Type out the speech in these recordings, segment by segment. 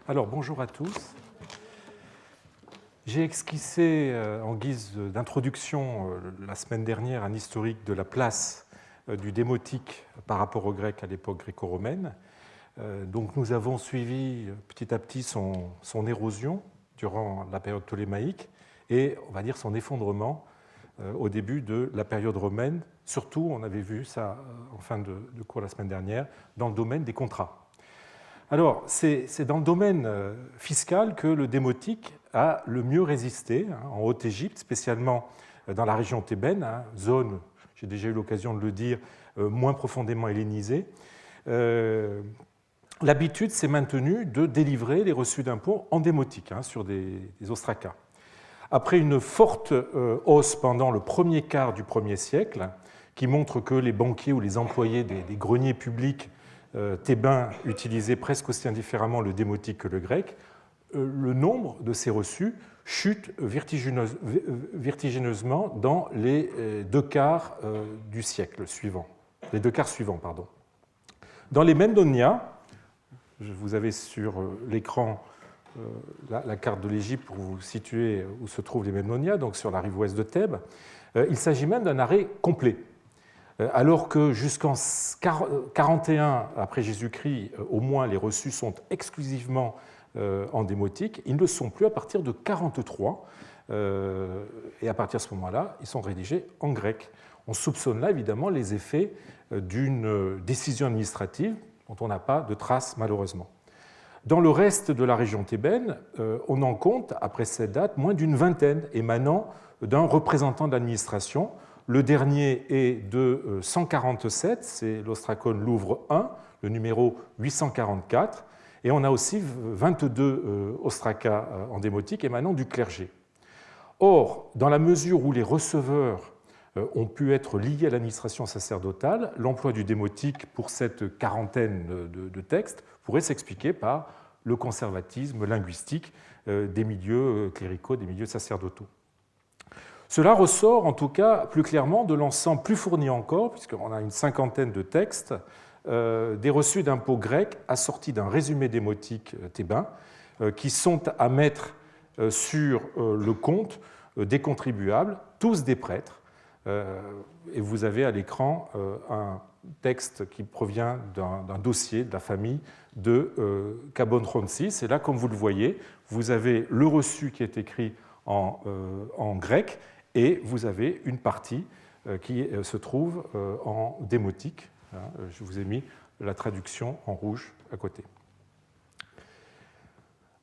Alors, bonjour à tous. J'ai esquissé en guise d'introduction la semaine dernière un historique de la place du démotique par rapport au grec à l'époque gréco-romaine. Donc nous avons suivi petit à petit son érosion durant la période ptolémaïque et on va dire son effondrement au début de la période romaine. Surtout, on avait vu ça en fin de cours la semaine dernière, dans le domaine des contrats. Alors, c'est dans le domaine fiscal que le démotique a le mieux résisté, en Haute-Égypte, spécialement dans la région thébaine, zone, j'ai déjà eu l'occasion de le dire, moins profondément hellénisée. L'habitude s'est maintenue de délivrer les reçus d'impôts en démotique sur des ostracas. Après une forte hausse pendant le premier quart du 1er siècle, qui montre que les banquiers ou les employés des greniers publics thébains utilisaient presque aussi indifféremment le démotique que le grec, le nombre de ces reçus chute vertigineusement dans les deux quarts du siècle suivant. Les deux quarts suivants, pardon. Dans les Memnonia, vous avez sur l'écran la carte de l'Égypte pour vous situer où se trouvent les Memnonia, donc sur la rive ouest de Thèbes, il s'agit même d'un arrêt complet. Alors que jusqu'en 41 après Jésus-Christ, au moins les reçus sont exclusivement en démotique, ils ne le sont plus à partir de 43, et à partir de ce moment-là, ils sont rédigés en grec. On soupçonne là évidemment les effets d'une décision administrative dont on n'a pas de traces malheureusement. Dans le reste de la région thébaine, on en compte, après cette date, moins d'une vingtaine émanant d'un représentant de l'administration. Le dernier est de 147, c'est l'ostracone Louvre 1, le numéro 844, et on a aussi 22 ostracas en démotique émanant du clergé. Or, dans la mesure où les receveurs ont pu être liés à l'administration sacerdotale, l'emploi du démotique pour cette quarantaine de textes pourrait s'expliquer par le conservatisme linguistique des milieux cléricaux, des milieux sacerdotaux. Cela ressort en tout cas plus clairement de l'ensemble plus fourni encore, puisqu'on a une cinquantaine de textes, des reçus d'impôts grecs assortis d'un résumé démotique thébain, qui sont à mettre sur le compte des contribuables, tous des prêtres. Et vous avez à l'écran un texte qui provient d'un dossier de la famille de Kabonchronsis. Et là, comme vous le voyez, vous avez le reçu qui est écrit en grec, et vous avez une partie qui se trouve en démotique. Je vous ai mis la traduction en rouge à côté.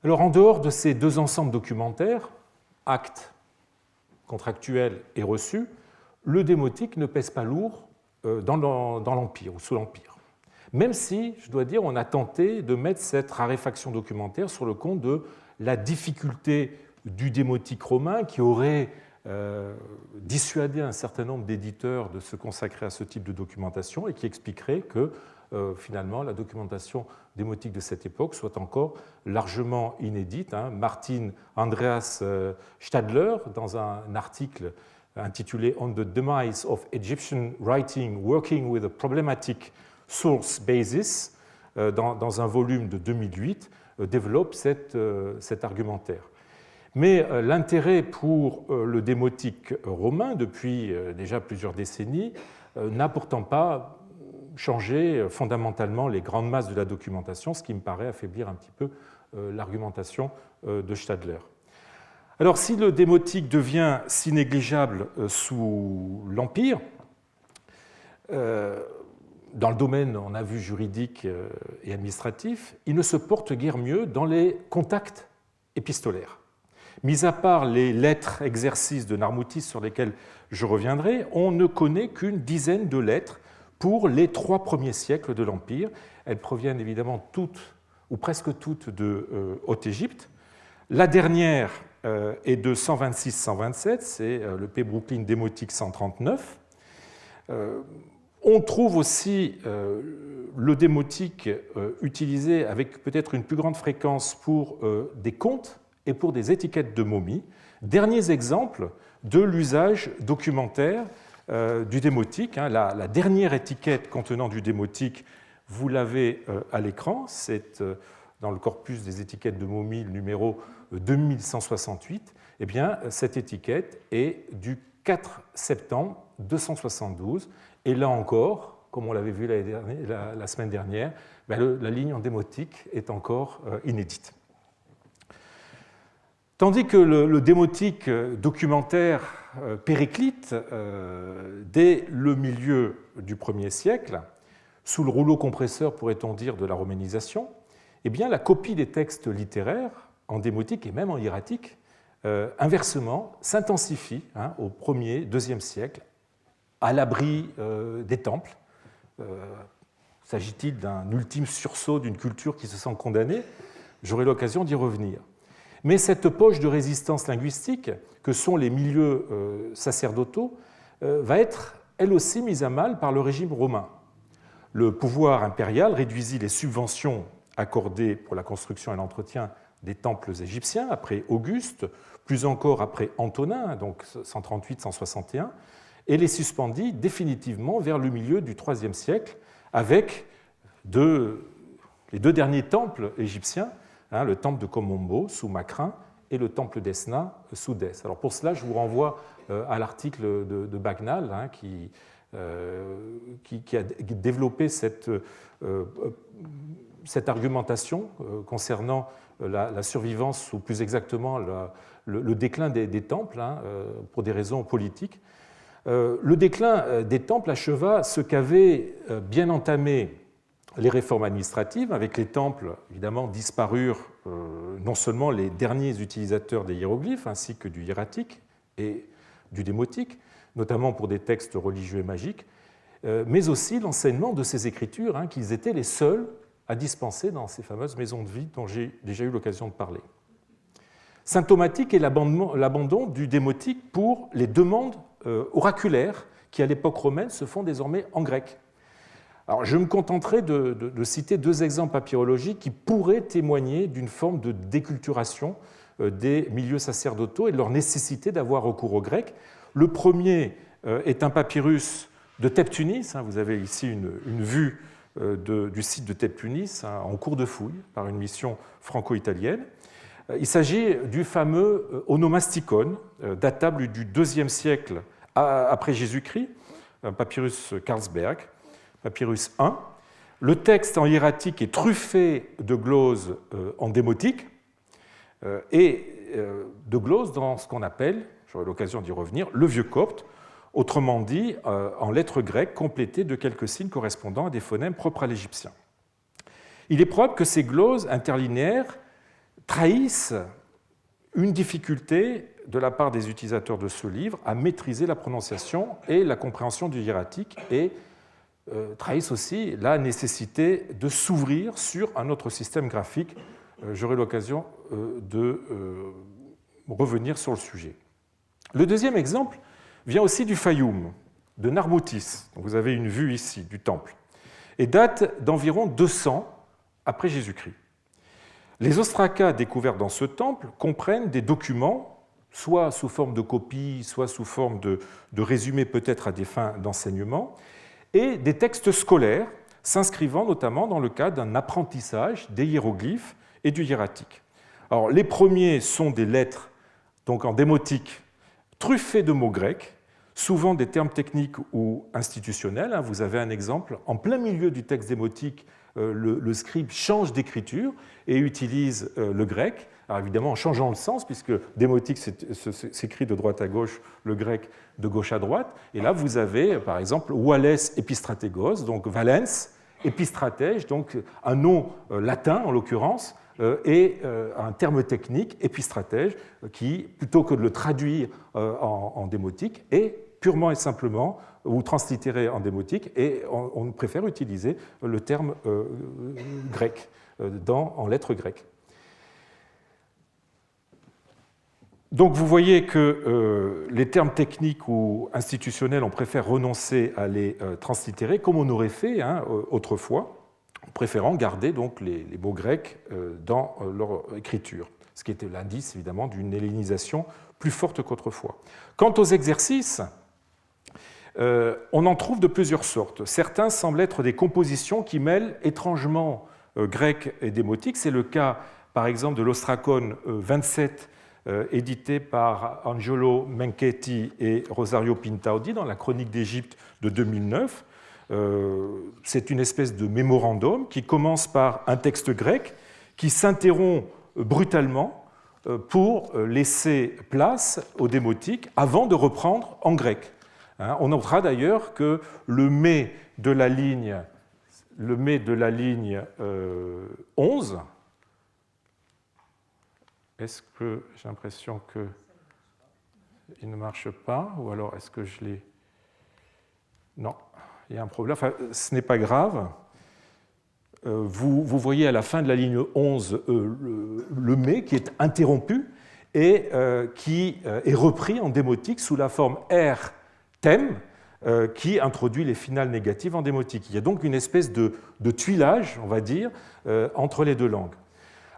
Alors, en dehors de ces deux ensembles documentaires, actes contractuels et reçus, le démotique ne pèse pas lourd dans l'Empire ou sous l'Empire. Même si, je dois dire, on a tenté de mettre cette raréfaction documentaire sur le compte de la difficulté du démotique romain qui aurait dissuadé un certain nombre d'éditeurs de se consacrer à ce type de documentation et qui expliquerait que finalement la documentation démotique de cette époque soit encore largement inédite. Martin Andreas Stadler, dans un article intitulé On the Demise of Egyptian Writing Working with a Problematic Source Basis, dans un volume de 2008, développe cet argumentaire. Mais l'intérêt pour le démotique romain, depuis déjà plusieurs décennies, n'a pourtant pas changé fondamentalement les grandes masses de la documentation, ce qui me paraît affaiblir un petit peu l'argumentation de Stadler. Alors, si le démotique devient si négligeable sous l'Empire, dans le domaine, on a vu, juridique et administratif, il ne se porte guère mieux dans les contacts épistolaires. Mis à part les lettres exercices de Narmoutis sur lesquelles je reviendrai, on ne connaît qu'une dizaine de lettres pour les 3 premiers siècles de l'Empire. Elles proviennent évidemment toutes, ou presque toutes, de Haute-Égypte. La dernière est de 126-127, c'est le Pébrooklyn démotique 139. On trouve aussi le démotique utilisé avec peut-être une plus grande fréquence pour des comptes et pour des étiquettes de momies. Derniers exemples de l'usage documentaire du démotique. La dernière étiquette contenant du démotique, vous l'avez à l'écran, c'est dans le corpus des étiquettes de momies, le numéro 2168, eh bien, cette étiquette est du 4 septembre 272. Et là encore, comme on l'avait vu la semaine dernière, la ligne en démotique est encore inédite. Tandis que le démotique documentaire périclite, dès le milieu du 1er siècle, sous le rouleau compresseur, pourrait-on dire, de la romanisation, eh bien, la copie des textes littéraires en démotique et même en hiératique, inversement, s'intensifie au 1er, 2e siècle, à l'abri des temples. S'agit-il d'un ultime sursaut d'une culture qui se sent condamnée? J'aurai l'occasion d'y revenir. Mais cette poche de résistance linguistique, que sont les milieux sacerdotaux, va être elle aussi mise à mal par le régime romain. Le pouvoir impérial réduisit les subventions accordées pour la construction et l'entretien des temples égyptiens après Auguste, plus encore après Antonin, donc 138-161, et les suspendit définitivement vers le milieu du IIIe siècle avec les deux derniers temples égyptiens, le temple de Komombo sous Makrin et le temple d'Esna sous Dès. Alors pour cela, je vous renvoie à l'article de Bagnal qui a développé cette argumentation concernant la survivance, ou plus exactement le déclin des temples, pour des raisons politiques. Le déclin des temples acheva ce qu'avaient bien entamé les réformes administratives. Avec les temples, évidemment, disparurent non seulement les derniers utilisateurs des hiéroglyphes, ainsi que du hiératique et du démotique, notamment pour des textes religieux et magiques, mais aussi l'enseignement de ces écritures, qu'ils étaient les seuls à dispenser dans ces fameuses maisons de vie dont j'ai déjà eu l'occasion de parler. Symptomatique est l'abandon du démotique pour les demandes oraculaires qui, à l'époque romaine, se font désormais en grec. Alors, je me contenterai de citer deux exemples papyrologiques qui pourraient témoigner d'une forme de déculturation des milieux sacerdotaux et de leur nécessité d'avoir recours au grec. Le premier est un papyrus de Thèbes-Tunis. Vous avez ici une vue du site de Thèbes-Tunis en cours de fouille par une mission franco-italienne. Il s'agit du fameux onomasticon, datable du IIe siècle après Jésus-Christ, un papyrus Carlsberg, papyrus 1. Le texte en hiératique est truffé de gloses en démotique et de gloses dans ce qu'on appelle, j'aurai l'occasion d'y revenir, le vieux copte, autrement dit en lettres grecques complétées de quelques signes correspondant à des phonèmes propres à l'égyptien. Il est probable que ces gloses interlinéaires trahissent une difficulté de la part des utilisateurs de ce livre à maîtriser la prononciation et la compréhension du hiératique et trahissent aussi la nécessité de s'ouvrir sur un autre système graphique. J'aurai l'occasion de revenir sur le sujet. Le deuxième exemple vient aussi du Fayoum, de Narboutis. Vous avez une vue ici du temple, et date d'environ 200 après Jésus-Christ. Les ostracas découverts dans ce temple comprennent des documents, soit sous forme de copies, soit sous forme de résumés peut-être à des fins d'enseignement, et des textes scolaires s'inscrivant notamment dans le cadre d'un apprentissage des hiéroglyphes et du hiératique. Alors, les premiers sont des lettres donc en démotique truffées de mots grecs, souvent des termes techniques ou institutionnels. Vous avez un exemple, en plein milieu du texte démotique, le scribe change d'écriture et utilise le grec, alors évidemment en changeant le sens, puisque démotique s'écrit de droite à gauche, le grec de gauche à droite, et là vous avez par exemple Wales epistratégos, donc Valens, épistratège, donc un nom latin en l'occurrence, et un terme technique, épistratège, qui, plutôt que de le traduire en démotique, est purement et simplement, ou translittéré en démotique, et on préfère utiliser le terme grec, en lettres grecques. Donc vous voyez que les termes techniques ou institutionnels, on préfère renoncer à les translittérer, comme on aurait fait autrefois, préférant garder donc les mots grecs dans leur écriture, ce qui était l'indice évidemment d'une hellénisation plus forte qu'autrefois. Quant aux exercices, on en trouve de plusieurs sortes. Certains semblent être des compositions qui mêlent étrangement grec et démotique. C'est le cas, par exemple, de l'Ostracon 27, édité par Angelo Menchetti et Rosario Pintaudi dans la Chronique d'Égypte de 2009. C'est une espèce de mémorandum qui commence par un texte grec qui s'interrompt brutalement pour laisser place au démotique avant de reprendre en grec. On notera d'ailleurs que le mais de la ligne 11, est-ce que j'ai l'impression qu'il ne marche pas, ou alors est-ce que je l'ai... Non, il y a un problème. Enfin, ce n'est pas grave. Vous voyez à la fin de la ligne 11 le mais qui est interrompu et qui est repris en démotique sous la forme R thème qui introduit les finales négatives en démotique. Il y a donc une espèce de tuilage, on va dire, entre les deux langues.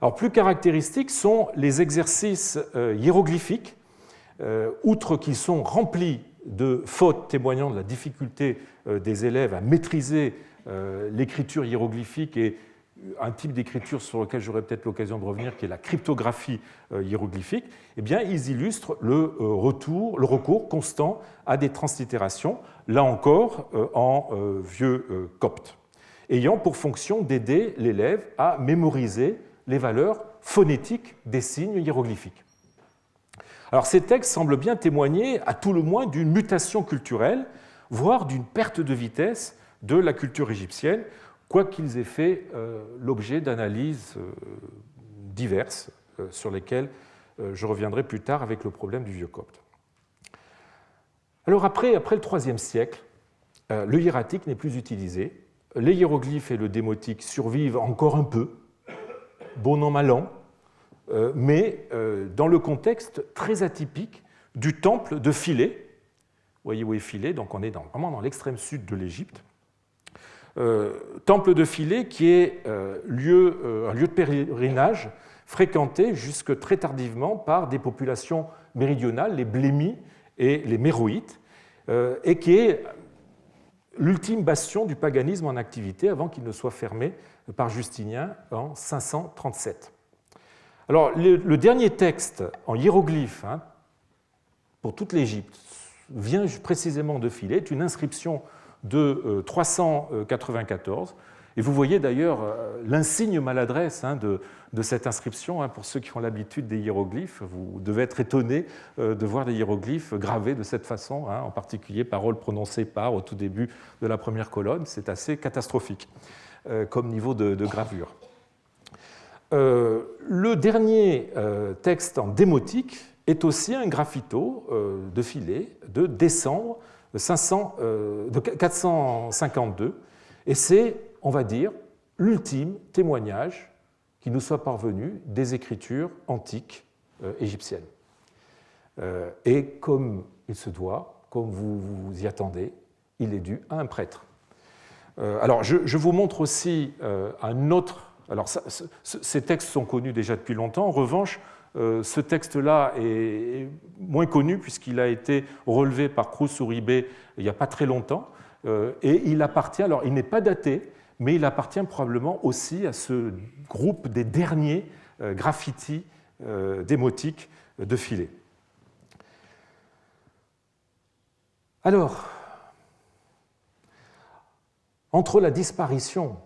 Alors, plus caractéristiques sont les exercices hiéroglyphiques, outre qu'ils sont remplis de fautes témoignant de la difficulté des élèves à maîtriser l'écriture hiéroglyphique et un type d'écriture sur lequel j'aurai peut-être l'occasion de revenir, qui est la cryptographie hiéroglyphique, eh bien, ils illustrent le recours constant à des translittérations, là encore en vieux copte, ayant pour fonction d'aider l'élève à mémoriser les valeurs phonétiques des signes hiéroglyphiques. Alors, ces textes semblent bien témoigner, à tout le moins, d'une mutation culturelle, voire d'une perte de vitesse de la culture égyptienne, quoiqu'ils aient fait l'objet d'analyses diverses sur lesquelles je reviendrai plus tard avec le problème du vieux copte. Alors après le IIIe siècle, le hiératique n'est plus utilisé. Les hiéroglyphes et le démotique survivent encore un peu, bon an mal an, mais dans le contexte très atypique du temple de Philae. Vous voyez où est Philae, donc on est vraiment dans l'extrême sud de l'Égypte. Temple de Philae qui est un lieu de pèlerinage fréquenté jusque très tardivement par des populations méridionales, les Blémis et les Méroïtes, et qui est l'ultime bastion du paganisme en activité avant qu'il ne soit fermé par Justinien en 537. Alors, le dernier texte en hiéroglyphe pour toute l'Égypte vient précisément de Philae, est une inscription de 394. Et vous voyez d'ailleurs l'insigne maladresse de cette inscription. Pour ceux qui ont l'habitude des hiéroglyphes, vous devez être étonnés de voir des hiéroglyphes gravés de cette façon, en particulier paroles prononcées par au tout début de la première colonne. C'est assez catastrophique comme niveau de gravure. Le dernier texte en démotique est aussi un graphito de Philae de décembre de 452, et c'est, on va dire, l'ultime témoignage qui nous soit parvenu des écritures antiques égyptiennes. Et comme il se doit, comme vous y attendez, il est dû à un prêtre. Alors, je vous montre aussi un autre... Alors, ces textes sont connus déjà depuis longtemps. En revanche, ce texte-là est moins connu puisqu'il a été relevé par Cruz-Uribe il n'y a pas très longtemps. Et il appartient, alors il n'est pas daté, mais il appartient probablement aussi à ce groupe des derniers graffitis démotiques de Philae. Alors, entre la disparition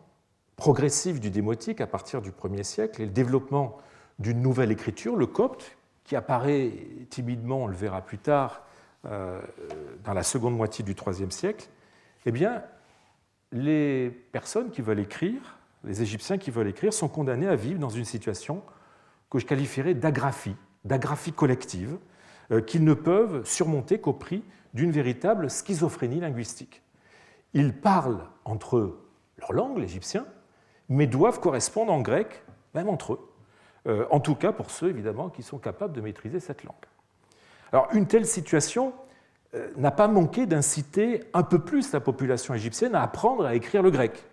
progressive du démotique à partir du 1er siècle et le développement d'une nouvelle écriture, le copte, qui apparaît timidement, on le verra plus tard, dans la seconde moitié du IIIe siècle, eh bien, les personnes qui veulent écrire, les Égyptiens qui veulent écrire, sont condamnés à vivre dans une situation que je qualifierais d'agraphie collective, qu'ils ne peuvent surmonter qu'au prix d'une véritable schizophrénie linguistique. Ils parlent entre eux leur langue, l'Égyptien, mais doivent correspondre en grec, même entre eux. En tout cas pour ceux, évidemment, qui sont capables de maîtriser cette langue. Alors, une telle situation n'a pas manqué d'inciter un peu plus la population égyptienne à apprendre à écrire le grec.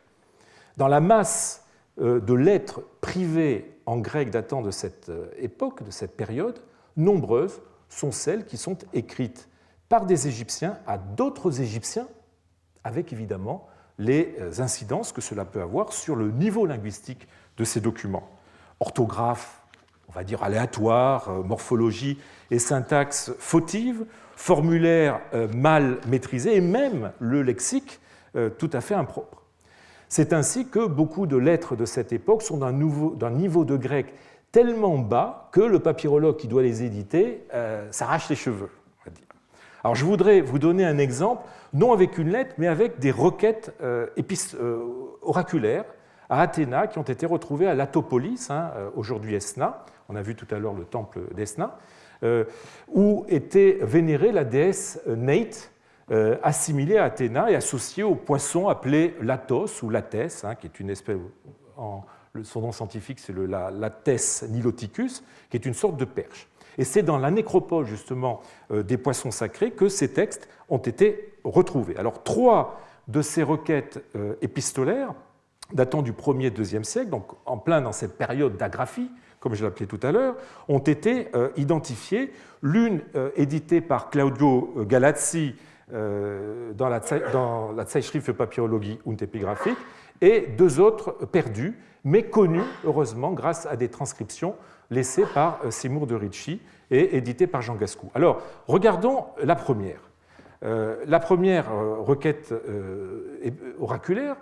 Dans la masse de lettres privées en grec datant de cette époque, de cette période, nombreuses sont celles qui sont écrites par des Égyptiens à d'autres Égyptiens, avec évidemment les incidences que cela peut avoir sur le niveau linguistique de ces documents. Orthographe, on va dire aléatoire, morphologie et syntaxe fautive, formulaire mal maîtrisé et même le lexique tout à fait impropre. C'est ainsi que beaucoup de lettres de cette époque sont d'un niveau de grec tellement bas que le papyrologue qui doit les éditer s'arrache les cheveux. On va dire. Alors je voudrais vous donner un exemple, non avec une lettre, mais avec des requêtes oraculaires à Athéna qui ont été retrouvées à Latopolis, aujourd'hui Esna, on a vu tout à l'heure le temple d'Esna, où était vénérée la déesse Neit, assimilée à Athéna et associée au poisson appelé Latos ou Latès, qui est une espèce, son nom scientifique c'est le Lates niloticus, qui est une sorte de perche. Et c'est dans la nécropole justement des poissons sacrés que ces textes ont été retrouvés. Alors 3 de ces requêtes épistolaires, datant du 1er et 2e siècle, donc en plein dans cette période d'agraphie, comme je l'appelais tout à l'heure, ont été identifiées. L'une éditée par Claudio Galazzi dans la Zeitschrift für Papyrologie und Epigraphik, et 2 autres perdues, mais connues, heureusement, grâce à des transcriptions laissées par Seymour de Ricci et éditées par Jean Gascou. Alors, regardons la première. La première requête oraculaire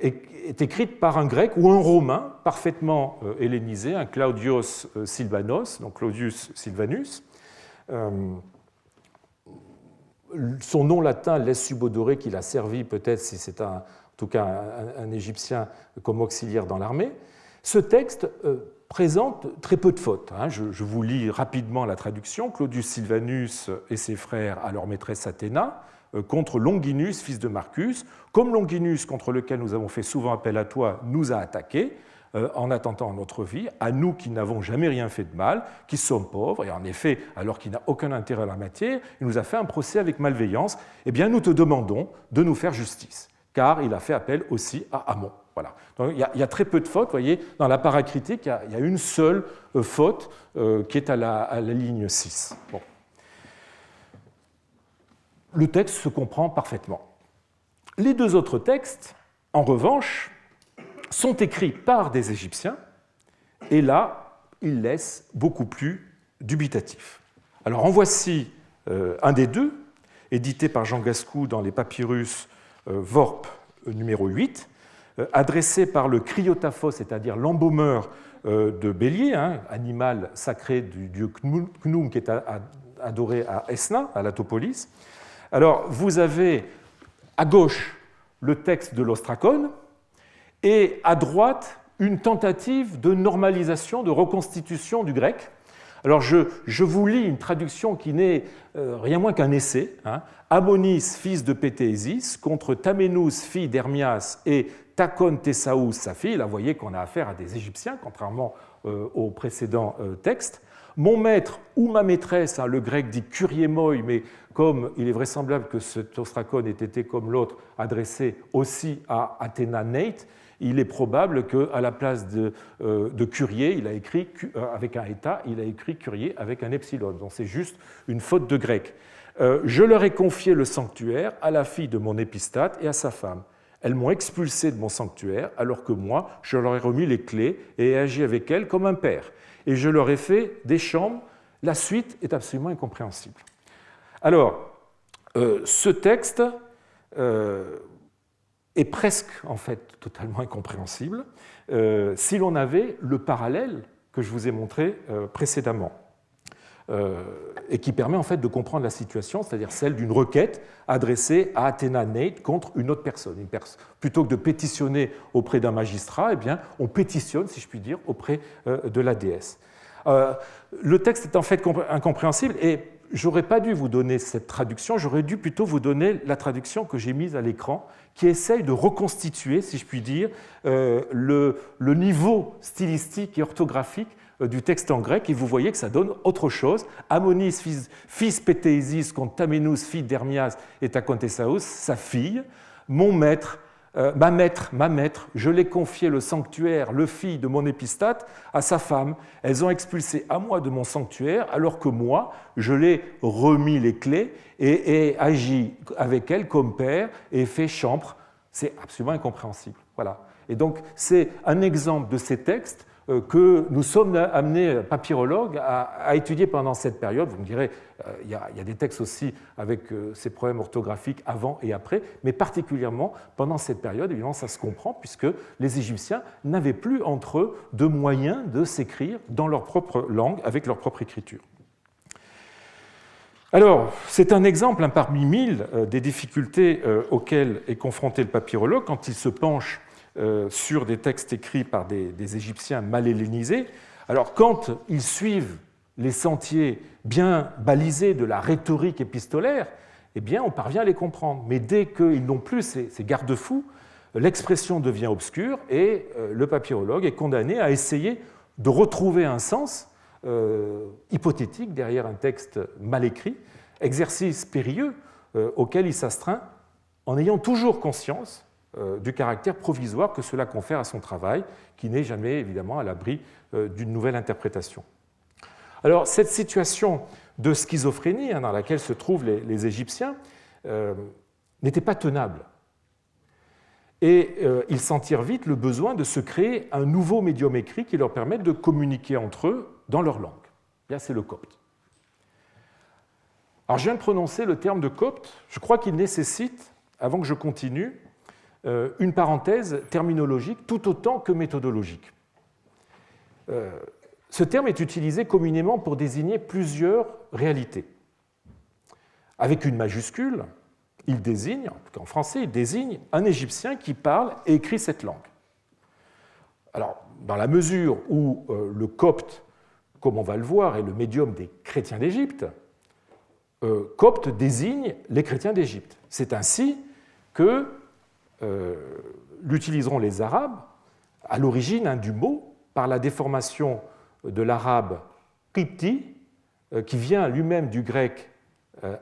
est écrite par un grec ou un romain parfaitement hellénisé, un Claudius Silvanus, donc Claudius Silvanus. Son nom latin laisse subodorer qu'il a servi peut-être, si c'est en tout cas un Égyptien, comme auxiliaire dans l'armée. Ce texte présente très peu de fautes. Je vous lis rapidement la traduction. Claudius Silvanus et ses frères à leur maîtresse Athéna, contre Longinus, fils de Marcus. Comme Longinus, contre lequel nous avons fait souvent appel à toi, nous a attaqués en attentant à notre vie, à nous qui n'avons jamais rien fait de mal, qui sommes pauvres, et en effet, alors qu'il n'a aucun intérêt à la matière, il nous a fait un procès avec malveillance, eh bien nous te demandons de nous faire justice, car il a fait appel aussi à Amon. Voilà. Donc, il y a très peu de fautes, vous voyez, dans la paracritique, il y a une seule faute qui est à la ligne 6. Bon. Le texte se comprend parfaitement. Les 2 autres textes, en revanche, sont écrits par des Égyptiens, et là, ils laissent beaucoup plus dubitatif. Alors en voici un des 2, édité par Jean Gascou dans les papyrus Vorp numéro 8, adressé par le criotaphos, c'est-à-dire l'embaumeur de bélier, animal sacré du dieu Khnum qui est adoré à Esna, à Latopolis. Alors, vous avez à gauche le texte de l'ostracone et à droite une tentative de normalisation, de reconstitution du grec. Alors, je vous lis une traduction qui n'est rien moins qu'un essai. Amonis, fils de Pétésis, contre Taménous, fille d'Hermias, et Takon Tessaous, sa fille. Là, vous voyez qu'on a affaire à des Égyptiens, contrairement au précédent texte. Mon maître ou ma maîtresse, le grec dit kuriemoi, mais comme il est vraisemblable que cet ostracone ait été, comme l'autre, adressé aussi à Athéna Neit, il est probable qu'à la place de Curie, il a écrit avec un état, il a écrit Curie avec un epsilon. Donc c'est juste une faute de grec. Je leur ai confié le sanctuaire à la fille de mon épistate et à sa femme. Elles m'ont expulsé de mon sanctuaire, alors que moi, je leur ai remis les clés et ai agi avec elles comme un père. Et je leur ai fait des chambres. La suite est absolument incompréhensible. Alors, ce texte est presque, en fait, totalement incompréhensible si l'on avait le parallèle que je vous ai montré précédemment et qui permet en fait de comprendre la situation, c'est-à-dire celle d'une requête adressée à Athéna Neit contre une autre personne. Plutôt que de pétitionner auprès d'un magistrat, eh bien, on pétitionne, si je puis dire, auprès de la déesse. Le texte est en fait incompréhensible et j'aurais pas dû vous donner cette traduction, j'aurais dû plutôt vous donner la traduction que j'ai mise à l'écran, qui essaye de reconstituer, si je puis dire, le niveau stylistique et orthographique du texte en grec, et vous voyez que ça donne autre chose. Amonis, fils Pétéisis, contre Taménous, fille d'Hermias, et Tacontessaos, sa fille. Mon maître, ma maître, je l'ai confié le sanctuaire, le fils de mon épistate, à sa femme. Elles ont expulsé à moi de mon sanctuaire, alors que moi, je l'ai remis les clés et agi avec elle comme père et fait chambre. C'est absolument incompréhensible. Voilà. Et donc, c'est un exemple de ces textes que nous sommes amenés, papyrologues, à étudier pendant cette période. Vous me direz, il y a des textes aussi avec ces problèmes orthographiques avant et après, mais particulièrement pendant cette période, évidemment, ça se comprend, puisque les Égyptiens n'avaient plus entre eux de moyens de s'écrire dans leur propre langue, avec leur propre écriture. Alors, c'est un exemple parmi 1000 des difficultés auxquelles est confronté le papyrologue quand il se penche sur des textes écrits par des Égyptiens mal hellénisés. Alors, quand ils suivent les sentiers bien balisés de la rhétorique épistolaire, eh bien, on parvient à les comprendre. Mais dès qu'ils n'ont plus ces garde-fous, l'expression devient obscure et le papyrologue est condamné à essayer de retrouver un sens hypothétique derrière un texte mal écrit, exercice périlleux auquel il s'astreint en ayant toujours conscience du caractère provisoire que cela confère à son travail, qui n'est jamais évidemment à l'abri d'une nouvelle interprétation. Alors, cette situation de schizophrénie dans laquelle se trouvent les Égyptiens n'était pas tenable. Et ils sentirent vite le besoin de se créer un nouveau médium écrit qui leur permette de communiquer entre eux dans leur langue. Bien, c'est le copte. Alors, je viens de prononcer le terme de copte. Je crois qu'il nécessite, avant que je continue, une parenthèse terminologique tout autant que méthodologique. Ce terme est utilisé communément pour désigner plusieurs réalités. Avec une majuscule, il désigne, en tout cas en français, il désigne un Égyptien qui parle et écrit cette langue. Alors, dans la mesure où le copte, comme on va le voir, est le médium des chrétiens d'Égypte, copte désigne les chrétiens d'Égypte. C'est ainsi que l'utiliseront les Arabes à l'origine du mot par la déformation de l'arabe qibti, qui vient lui-même du grec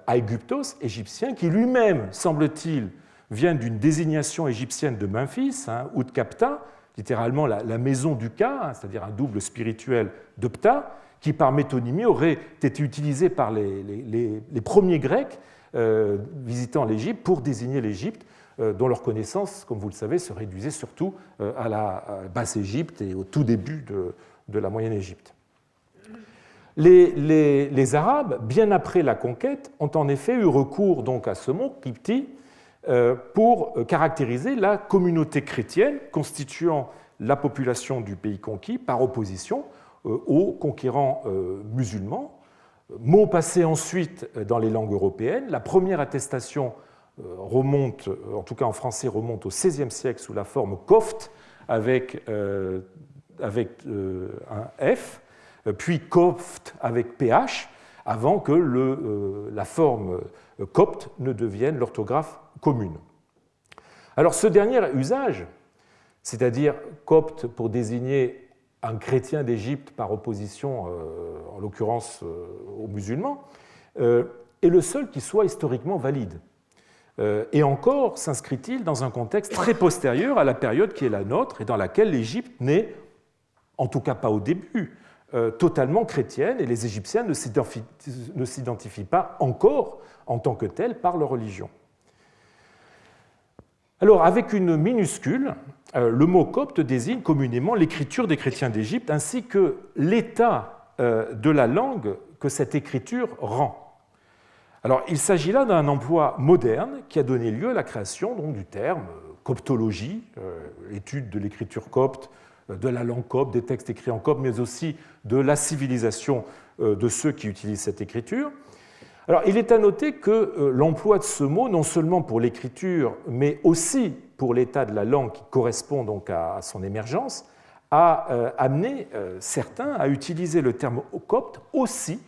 aegyptos, égyptien, qui lui-même, semble-t-il, vient d'une désignation égyptienne de Memphis, Outkapta, littéralement la maison du Ka, c'est-à-dire un double spirituel de Ptah, qui par métonymie aurait été utilisé par les premiers Grecs visitant l'Égypte pour désigner l'Égypte, dont leur connaissance, comme vous le savez, se réduisait surtout à la Basse-Égypte et au tout début de la Moyenne-Égypte. Les Arabes, bien après la conquête, ont en effet eu recours donc à ce mot, qibti, pour caractériser la communauté chrétienne constituant la population du pays conquis par opposition aux conquérants musulmans. Mot passé ensuite dans les langues européennes. La première attestation remonte, en tout cas en français, remonte au XVIe siècle sous la forme koft avec un F, puis koft avec PH, avant que la forme copte ne devienne l'orthographe commune. Alors ce dernier usage, c'est-à-dire copte pour désigner un chrétien d'Égypte par opposition, en l'occurrence, aux musulmans, est le seul qui soit historiquement valide. Et encore s'inscrit-il dans un contexte très postérieur à la période qui est la nôtre et dans laquelle l'Égypte n'est, en tout cas pas au début, totalement chrétienne et les Égyptiens ne s'identifient pas encore en tant que tels par leur religion. Alors, avec une minuscule, le mot copte désigne communément l'écriture des chrétiens d'Égypte ainsi que l'état de la langue que cette écriture rend. Alors, il s'agit là d'un emploi moderne qui a donné lieu à la création donc, du terme coptologie, étude de l'écriture copte, de la langue copte, des textes écrits en copte, mais aussi de la civilisation de ceux qui utilisent cette écriture. Alors, il est à noter que l'emploi de ce mot, non seulement pour l'écriture, mais aussi pour l'état de la langue qui correspond donc à son émergence, a amené certains à utiliser le terme copte aussi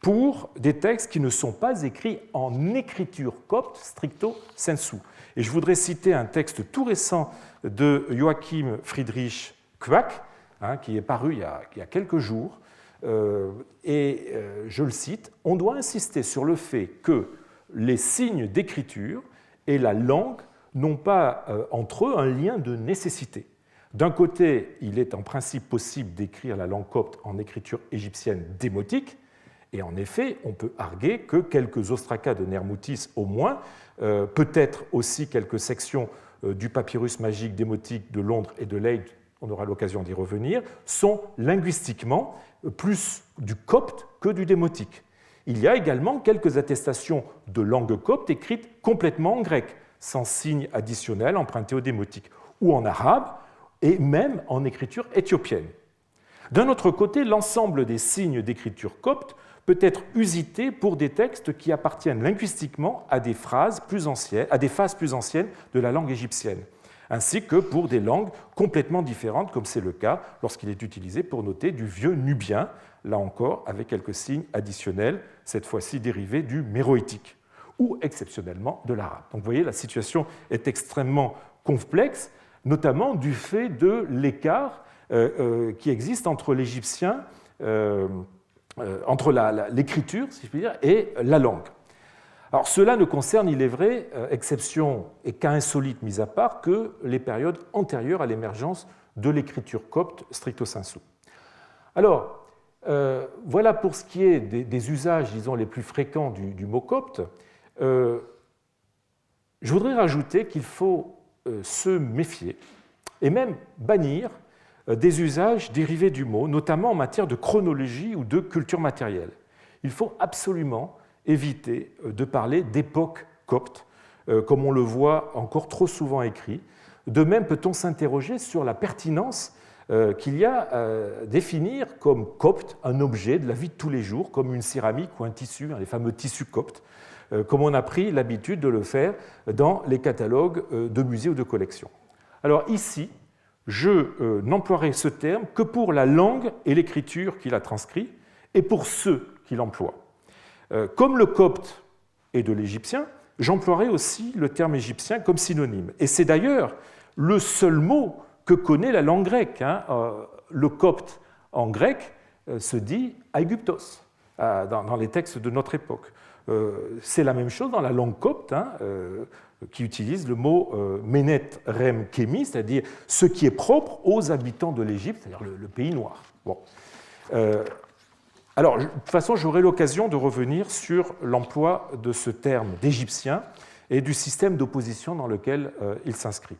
pour des textes qui ne sont pas écrits en écriture copte stricto sensu. Et je voudrais citer un texte tout récent de Joachim Friedrich Quack, qui est paru il y a quelques jours, et je le cite, « On doit insister sur le fait que les signes d'écriture et la langue n'ont pas entre eux un lien de nécessité. D'un côté, il est en principe possible d'écrire la langue copte en écriture égyptienne démotique, et en effet, on peut arguer que quelques ostracas de Nermoutis au moins, peut-être aussi quelques sections du papyrus magique démotique de Londres et de Leyde, on aura l'occasion d'y revenir, sont linguistiquement plus du copte que du démotique. Il y a également quelques attestations de langue copte écrites complètement en grec, sans signe additionnel emprunté au démotique, ou en arabe, et même en écriture éthiopienne. D'un autre côté, l'ensemble des signes d'écriture copte peut être usité pour des textes qui appartiennent linguistiquement à des phases plus anciennes de la langue égyptienne, ainsi que pour des langues complètement différentes, comme c'est le cas lorsqu'il est utilisé pour noter du vieux nubien, là encore avec quelques signes additionnels, cette fois-ci dérivés du méroïtique, ou exceptionnellement de l'arabe. Donc vous voyez, la situation est extrêmement complexe, notamment du fait de l'écart qui existe entre l'égyptien, entre l'écriture, si je puis dire, et la langue. Alors cela ne concerne, il est vrai, exception et cas insolite mis à part, que les périodes antérieures à l'émergence de l'écriture copte stricto sensu. Alors, voilà pour ce qui est des usages, disons, les plus fréquents du mot copte. Je voudrais rajouter qu'il faut se méfier et même bannir des usages dérivés du mot, notamment en matière de chronologie ou de culture matérielle. Il faut absolument éviter de parler d'époque copte, comme on le voit encore trop souvent écrit. De même, peut-on s'interroger sur la pertinence qu'il y a à définir comme copte un objet de la vie de tous les jours, comme une céramique ou un tissu, les fameux tissus coptes, comme on a pris l'habitude de le faire dans les catalogues de musées ou de collections. Alors ici, je n'emploierai ce terme que pour la langue et l'écriture qui la transcrit et pour ceux qui l'emploient. Comme le copte est de l'égyptien, j'emploierai aussi le terme égyptien comme synonyme. Et c'est d'ailleurs le seul mot que connaît la langue grecque. Le copte en grec se dit aegyptos dans les textes de notre époque. C'est la même chose dans la langue copte, qui utilise le mot menet rem kémi, c'est-à-dire ce qui est propre aux habitants de l'Égypte, c'est-à-dire le pays noir. Bon. Alors, de toute façon, j'aurai l'occasion de revenir sur l'emploi de ce terme d'égyptien et du système d'opposition dans lequel il s'inscrit.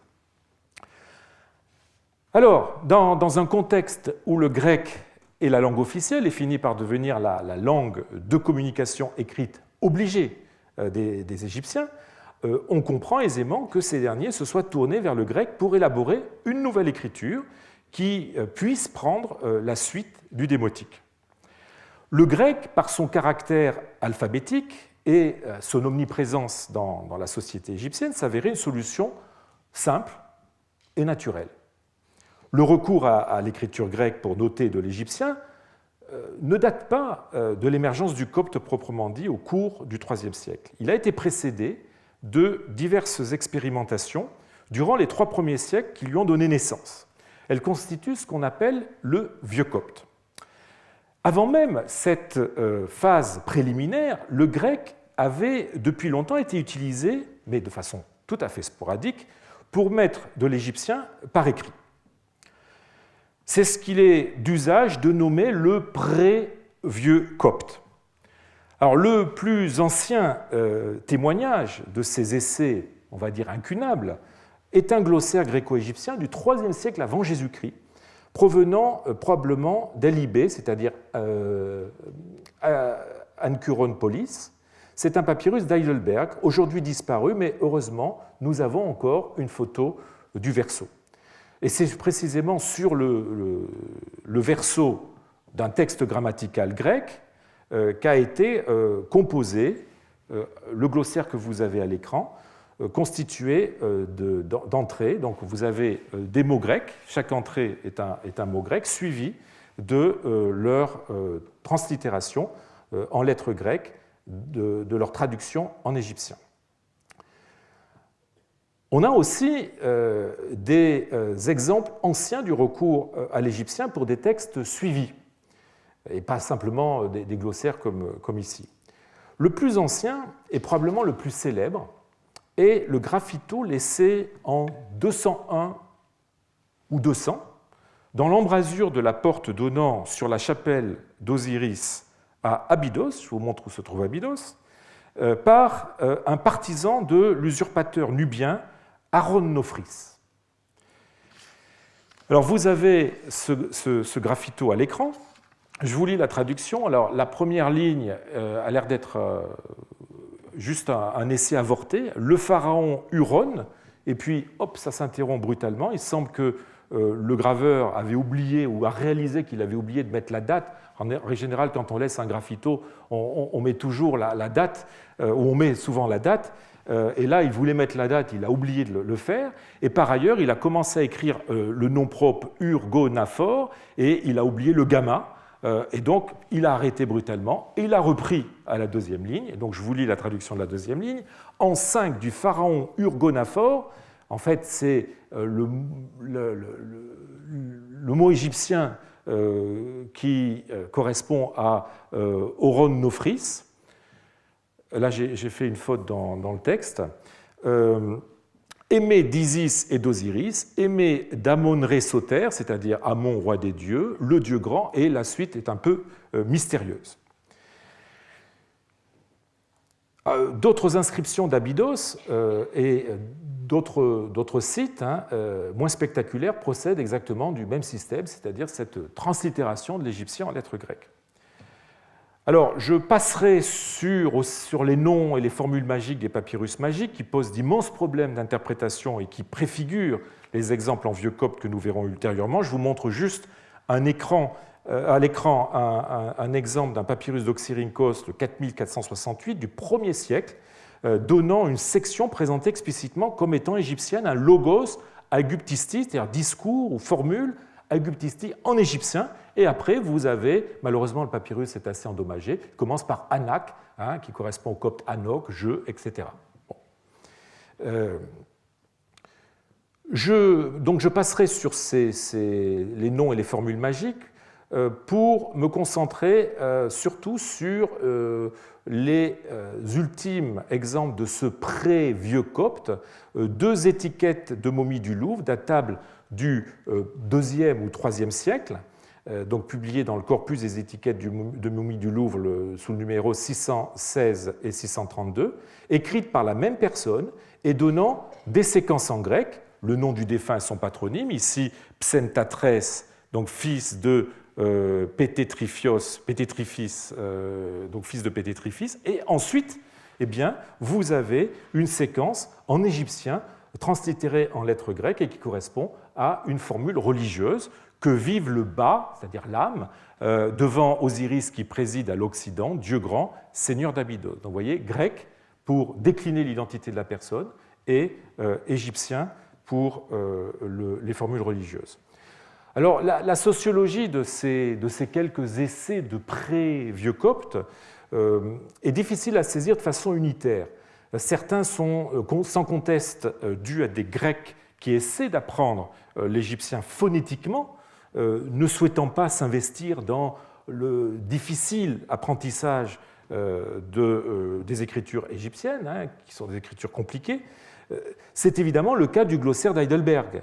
Alors, dans un contexte où le grec est la langue officielle et finit par devenir la langue de communication écrite obligée des Égyptiens, on comprend aisément que ces derniers se soient tournés vers le grec pour élaborer une nouvelle écriture qui puisse prendre la suite du démotique. Le grec, par son caractère alphabétique et son omniprésence dans la société égyptienne, s'avérait une solution simple et naturelle. Le recours à l'écriture grecque pour noter de l'égyptien ne date pas de l'émergence du copte proprement dit au cours du IIIe siècle. Il a été précédé de diverses expérimentations durant les 3 premiers siècles qui lui ont donné naissance. Elles constituent ce qu'on appelle le vieux copte. Avant même cette phase préliminaire, le grec avait depuis longtemps été utilisé, mais de façon tout à fait sporadique, pour mettre de l'égyptien par écrit. C'est ce qu'il est d'usage de nommer le pré-vieux copte. Alors, le plus ancien témoignage de ces essais, on va dire incunables, est un glossaire gréco-égyptien du IIIe siècle avant Jésus-Christ, provenant probablement d'Elibé, c'est-à-dire Ancuron Polis. C'est un papyrus d'Heidelberg, aujourd'hui disparu, mais heureusement, nous avons encore une photo du verso. Et c'est précisément sur le verso d'un texte grammatical grec qu'a été composé le glossaire que vous avez à l'écran, constitué d'entrées. Donc vous avez des mots grecs, chaque entrée est un mot grec, suivi de leur translittération en lettres grecques, de leur traduction en égyptien. On a aussi des exemples anciens du recours à l'égyptien pour des textes suivis, et pas simplement des glossaires comme ici. Le plus ancien, et probablement le plus célèbre, est le graffito laissé en 201 ou 200 dans l'embrasure de la porte donnant sur la chapelle d'Osiris à Abydos, je vous montre où se trouve Abydos, par un partisan de l'usurpateur nubien Aaron Nofris. Alors vous avez ce graffito à l'écran. Je vous lis la traduction. Alors la première ligne a l'air d'être juste un essai avorté. Le pharaon Huron, et puis hop, ça s'interrompt brutalement. Il semble que le graveur avait oublié ou a réalisé qu'il avait oublié de mettre la date. En général, quand on laisse un graffito, on met toujours la date, ou on met souvent la date. Et là, il voulait mettre la date, il a oublié de le faire. Et par ailleurs, il a commencé à écrire le nom propre Urgonaphore, et il a oublié le gamma. Et donc, il a arrêté brutalement, et il a repris à la deuxième ligne. Et donc, je vous lis la traduction de la deuxième ligne. En 5 du pharaon Urgonaphore, en fait, c'est le mot égyptien qui correspond à Oron Nofris. Là, j'ai fait une faute dans le texte. Aimé d'Isis et d'Osiris, aimé d'Amon-Ré-Soter, c'est-à-dire Amon, roi des dieux, le dieu grand, et la suite est un peu mystérieuse. D'autres inscriptions d'Abydos et d'autres sites moins spectaculaires procèdent exactement du même système, c'est-à-dire cette translittération de l'égyptien en lettres grecques. Alors, je passerai sur les noms et les formules magiques des papyrus magiques qui posent d'immenses problèmes d'interprétation et qui préfigurent les exemples en vieux copte que nous verrons ultérieurement. Je vous montre juste à l'écran un exemple d'un papyrus d'Oxyrhynchos, le 4468 du 1er siècle, donnant une section présentée explicitement comme étant égyptienne, un logos aegyptisti, c'est-à-dire discours ou formule aegyptisti en égyptien. Et après, vous avez, malheureusement, le papyrus est assez endommagé, il commence par Anak, qui correspond au copte Anok, je, etc. Bon. Je passerai sur les noms et les formules magiques pour me concentrer surtout sur les ultimes exemples de ce pré-vieux copte, 2 étiquettes de momies du Louvre datables du 2e ou 3e siècle, donc publiées dans le corpus des étiquettes de momies du Louvre sous le numéro 616 et 632, écrites par la même personne et donnant des séquences en grec, le nom du défunt et son patronyme, ici Psentatrès, donc fils de Pététriphis, donc fils de Pététriphis, et ensuite, eh bien, vous avez une séquence en égyptien translittérée en lettres grecques et qui correspond à une formule religieuse que vive le bas, c'est-à-dire l'âme, devant Osiris qui préside à l'Occident, Dieu grand, Seigneur d'Abydos. Donc vous voyez, grec pour décliner l'identité de la personne et égyptien pour les formules religieuses. Alors, la sociologie de ces quelques essais de pré-vieux copte est difficile à saisir de façon unitaire. Certains sont sans conteste dus à des Grecs qui essaient d'apprendre l'égyptien phonétiquement, ne souhaitant pas s'investir dans le difficile apprentissage des écritures égyptiennes, qui sont des écritures compliquées. C'est évidemment le cas du glossaire d'Heidelberg,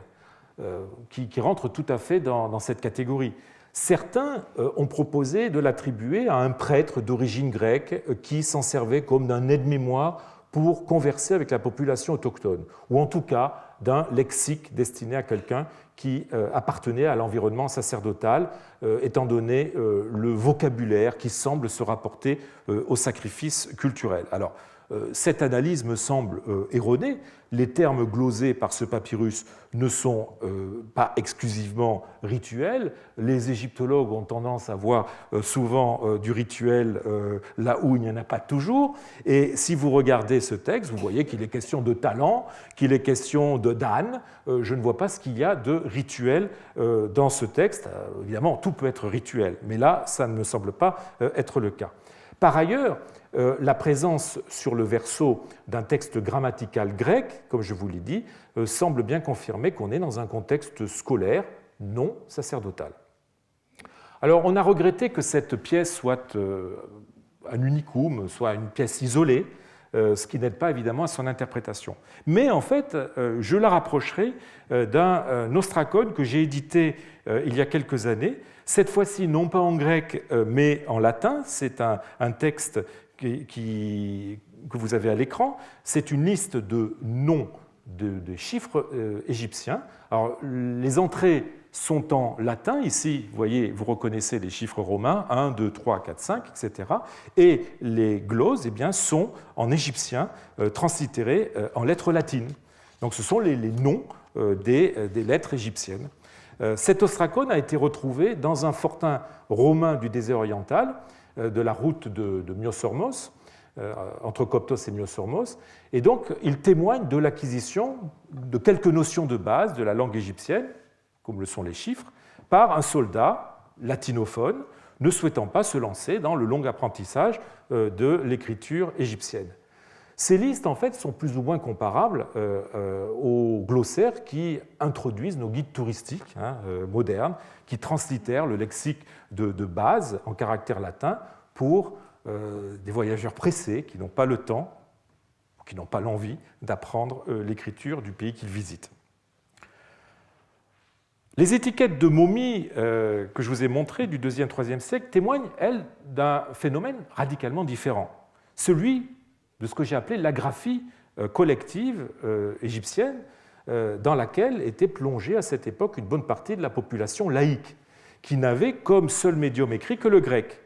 qui rentre tout à fait dans cette catégorie. Certains ont proposé de l'attribuer à un prêtre d'origine grecque qui s'en servait comme d'un aide-mémoire pour converser avec la population autochtone, ou en tout cas d'un lexique destiné à quelqu'un qui appartenait à l'environnement sacerdotal, étant donné le vocabulaire qui semble se rapporter au sacrifice culturel. Alors, cette analyse me semble erronée. Les termes glosés par ce papyrus ne sont pas exclusivement rituels. Les égyptologues ont tendance à voir souvent du rituel là où il n'y en a pas toujours. Et si vous regardez ce texte, vous voyez qu'il est question de talent, qu'il est question de d'âne. Je ne vois pas ce qu'il y a de rituel dans ce texte. Évidemment, tout peut être rituel, mais là, ça ne me semble pas être le cas. Par ailleurs, la présence sur le verso d'un texte grammatical grec, comme je vous l'ai dit, semble bien confirmer qu'on est dans un contexte scolaire, non sacerdotal. Alors, on a regretté que cette pièce soit un unicum, soit une pièce isolée, ce qui n'aide pas évidemment à son interprétation. Mais en fait, je la rapprocherai d'un ostracone que j'ai édité il y a quelques années, cette fois-ci non pas en grec mais en latin. C'est un texte que vous avez à l'écran. C'est une liste de noms des chiffres égyptiens. Alors, les entrées sont en latin. Ici, vous voyez, vous reconnaissez les chiffres romains, 1, 2, 3, 4, 5, etc. Et les gloses eh bien, sont en égyptien, translittérés en lettres latines. Donc ce sont les noms des lettres égyptiennes. Cet ostracone a été retrouvé dans un fortin romain du désert oriental, de la route de Myosormos, entre Coptos et Myosormos, et donc il témoigne de l'acquisition de quelques notions de base de la langue égyptienne, comme le sont les chiffres, par un soldat latinophone ne souhaitant pas se lancer dans le long apprentissage de l'écriture égyptienne. Ces listes, en fait, sont plus ou moins comparables aux glossaires qui introduisent nos guides touristiques modernes, qui translittèrent le lexique de base en caractère latin pour des voyageurs pressés qui n'ont pas le temps, qui n'ont pas l'envie d'apprendre l'écriture du pays qu'ils visitent. Les étiquettes de momies que je vous ai montrées du IIe-IIIe siècle témoignent, elles, d'un phénomène radicalement différent, celui de ce que j'ai appelé l'agraphie collective égyptienne, dans laquelle était plongée à cette époque une bonne partie de la population laïque, qui n'avait comme seul médium écrit que le grec.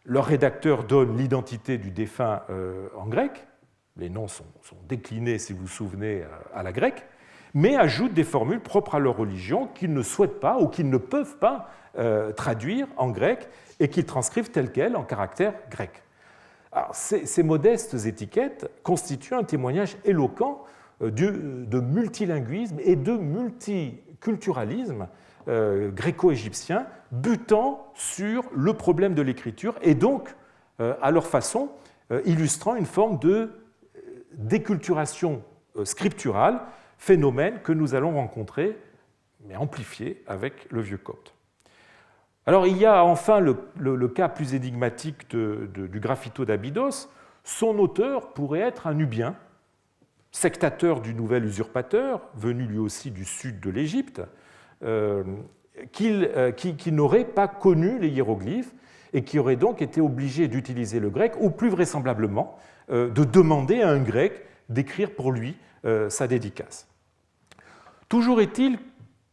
Leur rédacteur donne l'identité du défunt en grec, les noms sont déclinés, si vous vous souvenez, à la grecque, mais ajoute des formules propres à leur religion qu'ils ne souhaitent pas ou qu'ils ne peuvent pas traduire en grec et qu'ils transcrivent telles quelles en caractère grec. Alors, ces modestes étiquettes constituent un témoignage éloquent de multilinguisme et de multiculturalisme gréco-égyptien, butant sur le problème de l'écriture et donc, à leur façon, illustrant une forme de déculturation scripturale, phénomène que nous allons rencontrer, mais amplifié avec le vieux copte. Alors il y a enfin le cas plus énigmatique du graphito d'Abydos. Son auteur pourrait être un Nubien, sectateur du nouvel usurpateur, venu lui aussi du sud de l'Égypte, qui n'aurait pas connu les hiéroglyphes et qui aurait donc été obligé d'utiliser le grec, ou plus vraisemblablement de demander à un grec d'écrire pour lui sa dédicace. Toujours est-il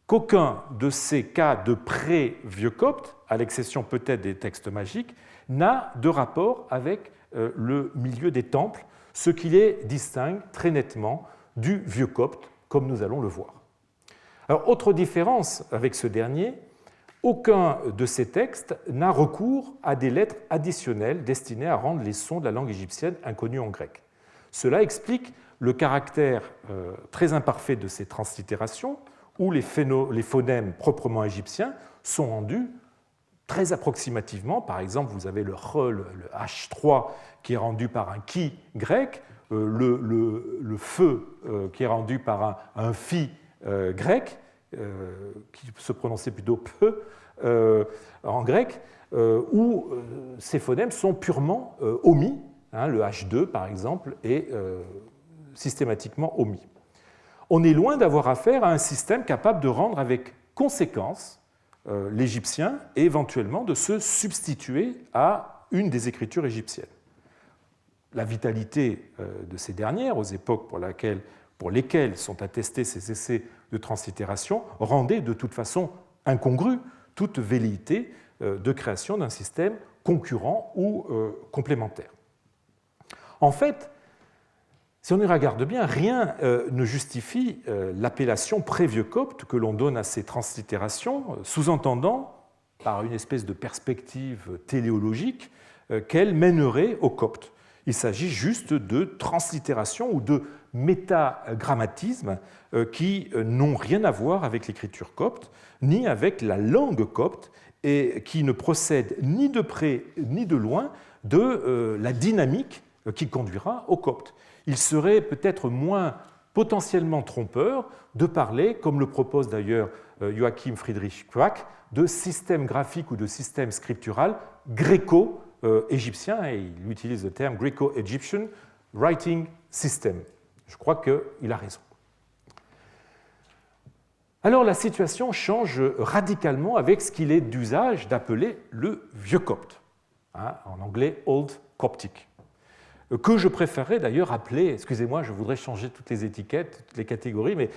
qu'aucun de ces cas de pré-vieux copte, à l'exception peut-être des textes magiques, n'a de rapport avec le milieu des temples, ce qui les distingue très nettement du vieux copte, comme nous allons le voir. Alors, autre différence avec ce dernier, aucun de ces textes n'a recours à des lettres additionnelles destinées à rendre les sons de la langue égyptienne inconnus en grec. Cela explique le caractère très imparfait de ces translittérations, où les phonèmes proprement égyptiens sont rendus très approximativement. Par exemple, vous avez le re, le H3 qui est rendu par un ki grec, le feu qui est rendu par un phi grec, qui se prononçait plutôt peu en grec, où ces phonèmes sont purement omis. Le H2, par exemple, est systématiquement omis. On est loin d'avoir affaire à un système capable de rendre avec conséquence l'égyptien et éventuellement de se substituer à une des écritures égyptiennes. La vitalité de ces dernières, aux époques pour lesquelles sont attestés ces essais de translittération, rendait de toute façon incongrue toute velléité de création d'un système concurrent ou complémentaire. En fait, si on y regarde bien, rien ne justifie l'appellation pré-vieux copte que l'on donne à ces translittérations, sous-entendant, par une espèce de perspective téléologique, qu'elles mèneraient au copte. Il s'agit juste de translittérations ou de métagrammatismes qui n'ont rien à voir avec l'écriture copte, ni avec la langue copte, et qui ne procèdent ni de près ni de loin de la dynamique qui conduira au copte. Il serait peut-être moins potentiellement trompeur de parler, comme le propose d'ailleurs Joachim Friedrich Quack, de système graphique ou de système scriptural gréco-égyptien, et il utilise le terme Greco-Egyptian Writing System. Je crois qu'il a raison. Alors la situation change radicalement avec ce qu'il est d'usage d'appeler le vieux copte, en anglais Old Coptic. que je préférerais d'ailleurs appeler, excusez-moi, je voudrais changer toutes les étiquettes, toutes les catégories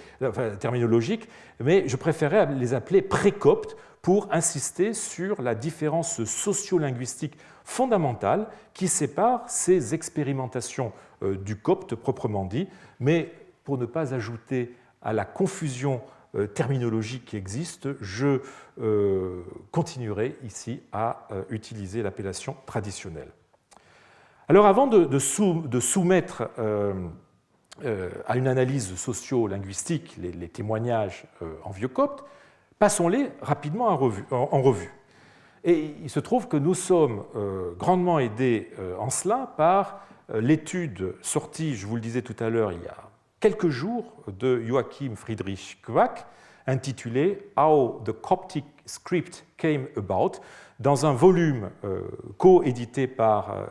terminologiques, mais je préférerais les appeler pré-coptes pour insister sur la différence sociolinguistique fondamentale qui sépare ces expérimentations du copte proprement dit, mais pour ne pas ajouter à la confusion terminologique qui existe, je continuerai ici à utiliser l'appellation traditionnelle. Alors avant de soumettre à une analyse socio-linguistique les témoignages en vieux copte, passons-les rapidement en revue. Et il se trouve que nous sommes grandement aidés en cela par l'étude sortie, je vous le disais tout à l'heure, il y a quelques jours, de Joachim Friedrich Quack, intitulée How the Coptic Script Came About, dans un volume co-édité par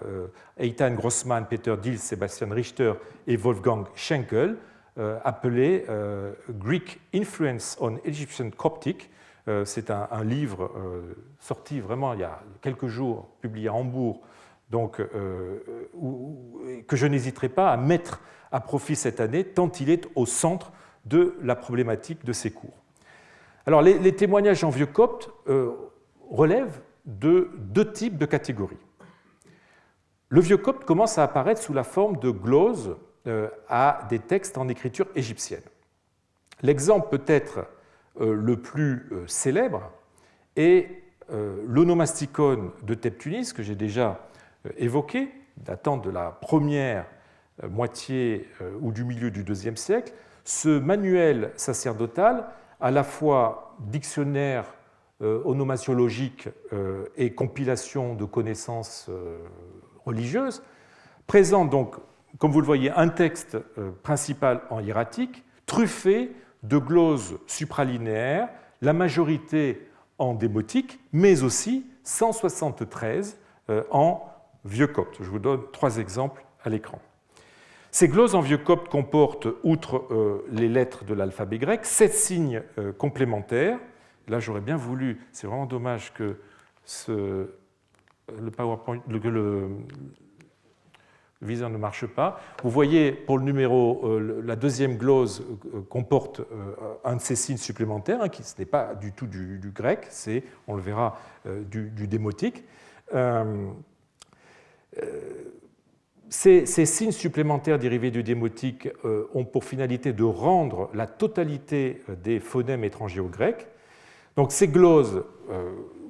Eitan Grossman, Peter Diels, Sebastian Richter et Wolfgang Schenkel, appelé Greek Influence on Egyptian Coptic. C'est un livre sorti vraiment il y a quelques jours, publié à Hambourg, donc, que je n'hésiterai pas à mettre à profit cette année, tant il est au centre de la problématique de ces cours. Alors, les témoignages en vieux copte relèvent de deux types de catégories. Le vieux copte commence à apparaître sous la forme de gloses à des textes en écriture égyptienne. L'exemple peut-être le plus célèbre est l'onomasticon de Thèbes-Tunis, que j'ai déjà évoqué, datant de la première moitié ou du milieu du IIe siècle. Ce manuel sacerdotal, à la fois dictionnaire onomasiologique et compilation de connaissances religieuses, présente donc, comme vous le voyez, un texte principal en hiératique, truffé de gloses supralinéaires, la majorité en démotique, mais aussi 173 en vieux copte. Je vous donne 3 exemples à l'écran. Ces gloses en vieux copte comportent, outre les lettres de l'alphabet grec, 7 signes complémentaires. Là, j'aurais bien voulu, c'est vraiment dommage que le PowerPoint, le viseur ne marche pas. Vous voyez, pour le numéro, la deuxième glose comporte un de ces signes supplémentaires, qui ce n'est pas du tout du grec, c'est, on le verra, du démotique. Ces signes supplémentaires dérivés du démotique ont pour finalité de rendre la totalité des phonèmes étrangers au grec. Donc ces gloses,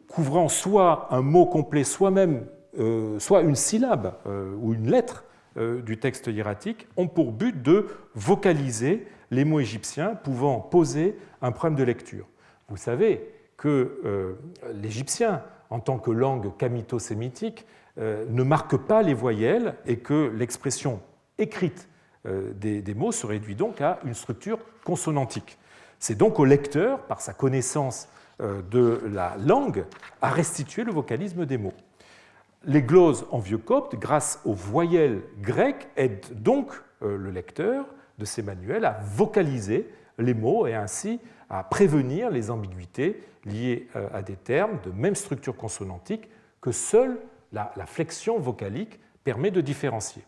couvrant soit un mot complet, soit une syllabe ou une lettre du texte hiératique, ont pour but de vocaliser les mots égyptiens pouvant poser un problème de lecture. Vous savez que l'égyptien, en tant que langue kamito-sémitique, ne marque pas les voyelles et que l'expression écrite des mots se réduit donc à une structure consonantique. C'est donc au lecteur, par sa connaissance de la langue, à restituer le vocalisme des mots. Les gloses en vieux copte, grâce aux voyelles grecques, aident donc le lecteur de ces manuels à vocaliser les mots et ainsi à prévenir les ambiguïtés liées à des termes de même structure consonantique que seule la flexion vocalique permet de différencier.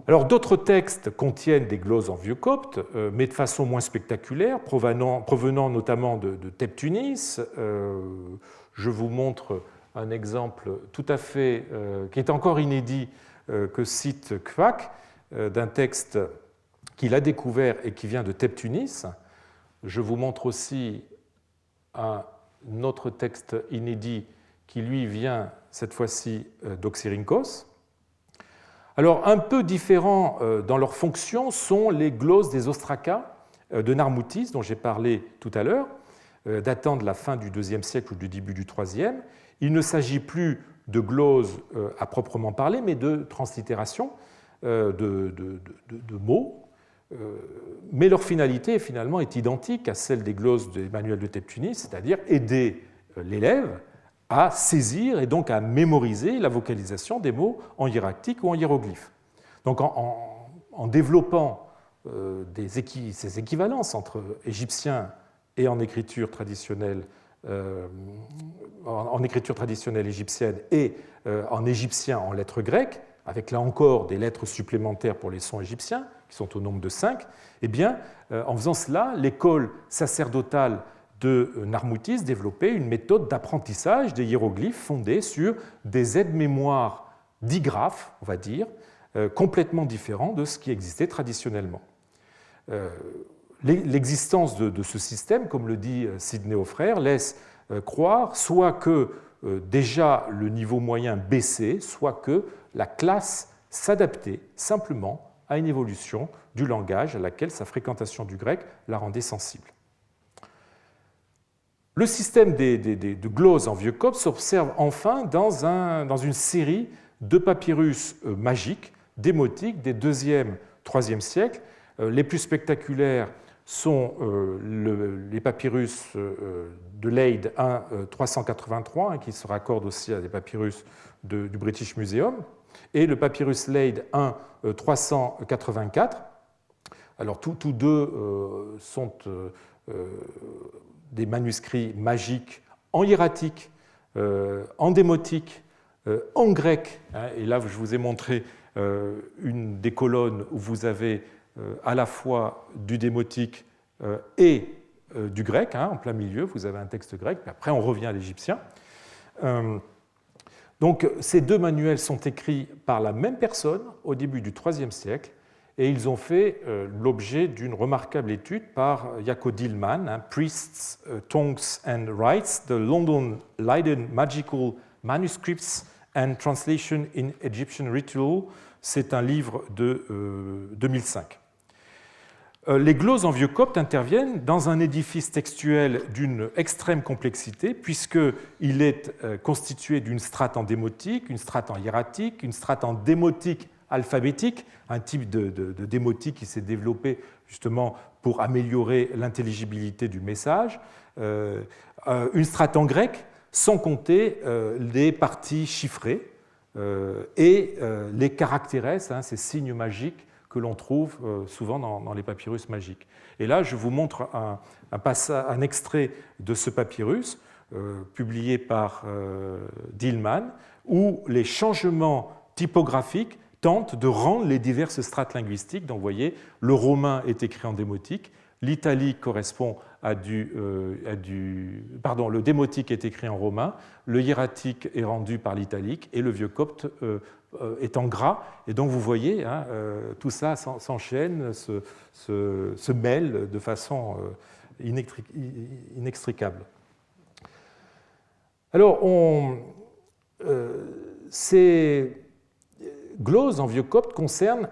Alors, d'autres textes contiennent des gloses en vieux copte, mais de façon moins spectaculaire, provenant notamment de Thèbes-Tunis. Je vous montre un exemple tout à fait, qui est encore inédit, que cite Quack, d'un texte qu'il a découvert et qui vient de Thèbes-Tunis. Je vous montre aussi un autre texte inédit qui, lui, vient cette fois-ci d'Oxyrhynchos. Alors, un peu différents dans leur fonction sont les gloses des ostraca de Narmoutis, dont j'ai parlé tout à l'heure, datant de la fin du IIe siècle ou du début du IIIe. Il ne s'agit plus de gloses à proprement parler, mais de translittération de mots. Mais leur finalité, finalement, est identique à celle des gloses des manuels de Thèbes-Tunis, c'est-à-dire aider l'élève à saisir et donc à mémoriser la vocalisation des mots en hiéractique ou en hiéroglyphe. Donc en développant ces équivalences entre égyptien et en écriture traditionnelle égyptienne et en égyptien en lettres grecques, avec là encore des lettres supplémentaires pour les sons égyptiens, qui sont au nombre de 5, eh bien, en faisant cela, l'école sacerdotale de Narmoutis développait une méthode d'apprentissage des hiéroglyphes fondée sur des aides-mémoires digraphes, on va dire, complètement différents de ce qui existait traditionnellement. L'existence de ce système, comme le dit Sidney Aufrère, laisse croire soit que déjà le niveau moyen baissait, soit que la classe s'adaptait simplement à une évolution du langage à laquelle sa fréquentation du grec la rendait sensible. Le système de gloses en vieux copte s'observe enfin dans une série de papyrus magiques, démotiques des 2e, 3e siècles. Les plus spectaculaires sont les papyrus de Leyde 1 383, qui se raccordent aussi à des papyrus du British Museum, et le papyrus Leyde 1 384. Alors tous deux sont des manuscrits magiques en hiératique, en démotique, en grec. Et là, je vous ai montré une des colonnes où vous avez à la fois du démotique et du grec, en plein milieu, vous avez un texte grec, puis après on revient à l'égyptien. Donc ces deux manuels sont écrits par la même personne au début du IIIe siècle, et ils ont fait l'objet d'une remarquable étude par Jaco Dillman, Priests, Tongues and Rites, The London Leiden Magical Manuscripts and Translation in Egyptian Ritual. C'est un livre de 2005. Les gloses en vieux copte interviennent dans un édifice textuel d'une extrême complexité, puisqu'il est constitué d'une strate en démotique, une strate en hiératique, une strate en démotique alphabétique, un type de démotique qui s'est développé justement pour améliorer l'intelligibilité du message, une strate en grec, sans compter les parties chiffrées et les caractères, ces signes magiques que l'on trouve souvent dans les papyrus magiques. Et là, je vous montre un extrait de ce papyrus publié par Dillman, où les changements typographiques tentent de rendre les diverses strates linguistiques. Donc, vous voyez, le romain est écrit en démotique, l'italique correspond le démotique est écrit en romain, le hiératique est rendu par l'italique et le vieux copte est en gras. Et donc vous voyez, tout ça s'enchaîne, se mêle de façon inextricable. Alors, ces gloses en vieux copte concernent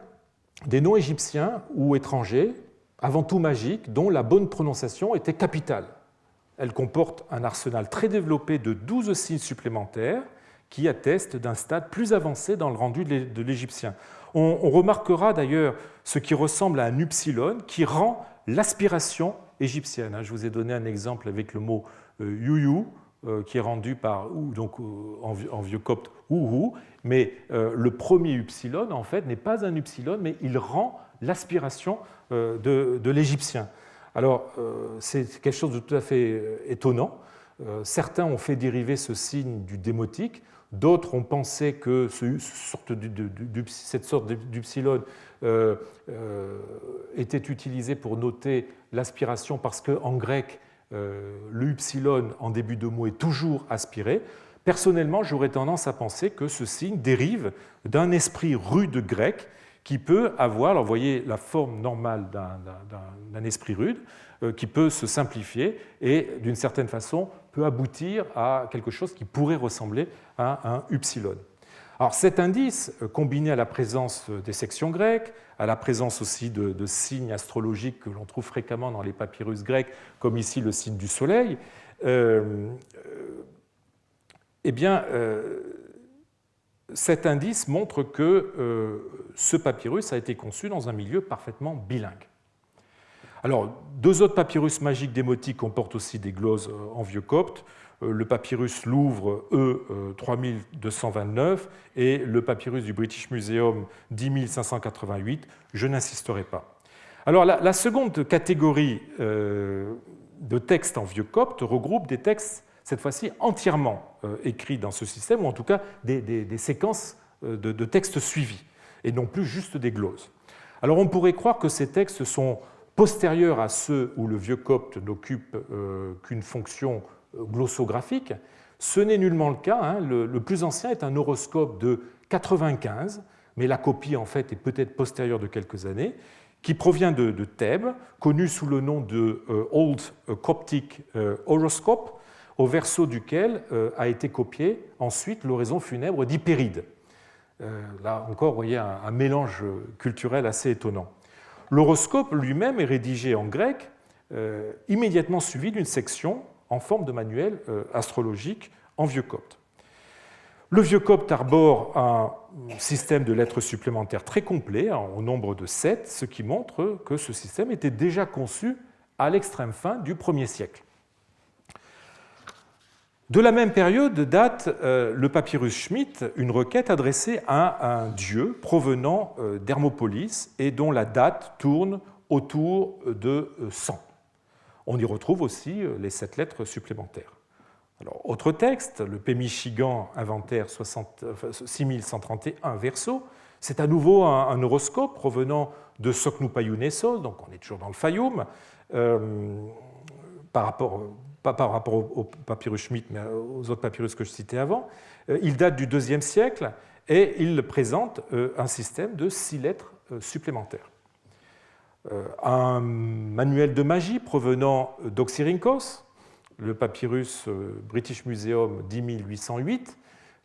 des noms égyptiens ou étrangers, avant tout magiques, dont la bonne prononciation était capitale. Elle comporte un arsenal très développé de 12 signes supplémentaires qui attestent d'un stade plus avancé dans le rendu de l'égyptien. On remarquera d'ailleurs ce qui ressemble à un upsilon qui rend l'aspiration égyptienne. Je vous ai donné un exemple avec le mot yuyu, qui est rendu par donc en vieux copte ouhou, mais le premier upsilon en fait n'est pas un upsilon, mais il rend l'aspiration de l'égyptien. Alors c'est quelque chose de tout à fait étonnant. Certains ont fait dériver ce signe du démotique, d'autres ont pensé que cette sorte d'upsilon était utilisée pour noter l'aspiration parce qu'en grec, le upsilon en début de mot est toujours aspiré. Personnellement, j'aurais tendance à penser que ce signe dérive d'un esprit rude grec qui peut avoir, alors vous voyez la forme normale d'un esprit rude, qui peut se simplifier et d'une certaine façon peut aboutir à quelque chose qui pourrait ressembler à un upsilon. Alors cet indice, combiné à la présence des sections grecques, à la présence aussi de signes astrologiques que l'on trouve fréquemment dans les papyrus grecs, comme ici le signe du soleil, cet indice montre que ce papyrus a été conçu dans un milieu parfaitement bilingue. Alors, deux autres papyrus magiques démotiques comportent aussi des gloses en vieux copte, le papyrus Louvre E 3229 et le papyrus du British Museum 10588. Je n'insisterai pas. Alors, la seconde catégorie de textes en vieux copte regroupe des textes, cette fois-ci, entièrement écrits dans ce système, ou en tout cas des séquences de textes suivis, et non plus juste des glosses. Alors on pourrait croire que ces textes sont postérieurs à ceux où le vieux copte n'occupe qu'une fonction glossographique. Ce n'est nullement le cas. Hein. Le plus ancien est un horoscope de 95, mais la copie en fait est peut-être postérieure de quelques années, qui provient de Thèbes, connu sous le nom de Old Coptic Horoscope, au verso duquel a été copié ensuite l'oraison funèbre d'Hypéride. Là encore, vous voyez un mélange culturel assez étonnant. L'horoscope lui-même est rédigé en grec, immédiatement suivi d'une section en forme de manuel astrologique en vieux copte. Le vieux copte arbore un système de lettres supplémentaires très complet, au nombre de 7, ce qui montre que ce système était déjà conçu à l'extrême fin du 1er siècle. De la même période date le papyrus Schmidt, une requête adressée à un dieu provenant d'Hermopolis et dont la date tourne autour de 100. On y retrouve aussi les 7 lettres supplémentaires. Alors, autre texte, le Pémichigan inventaire 6131 verso, c'est à nouveau un horoscope provenant de Soknupayuneso, donc on est toujours dans le Fayoum, pas par rapport au papyrus Schmidt, mais aux autres papyrus que je citais avant. Il date du IIe siècle et il présente un système de 6 lettres supplémentaires. Un manuel de magie provenant d'Oxyrhynchos, le papyrus British Museum 10808,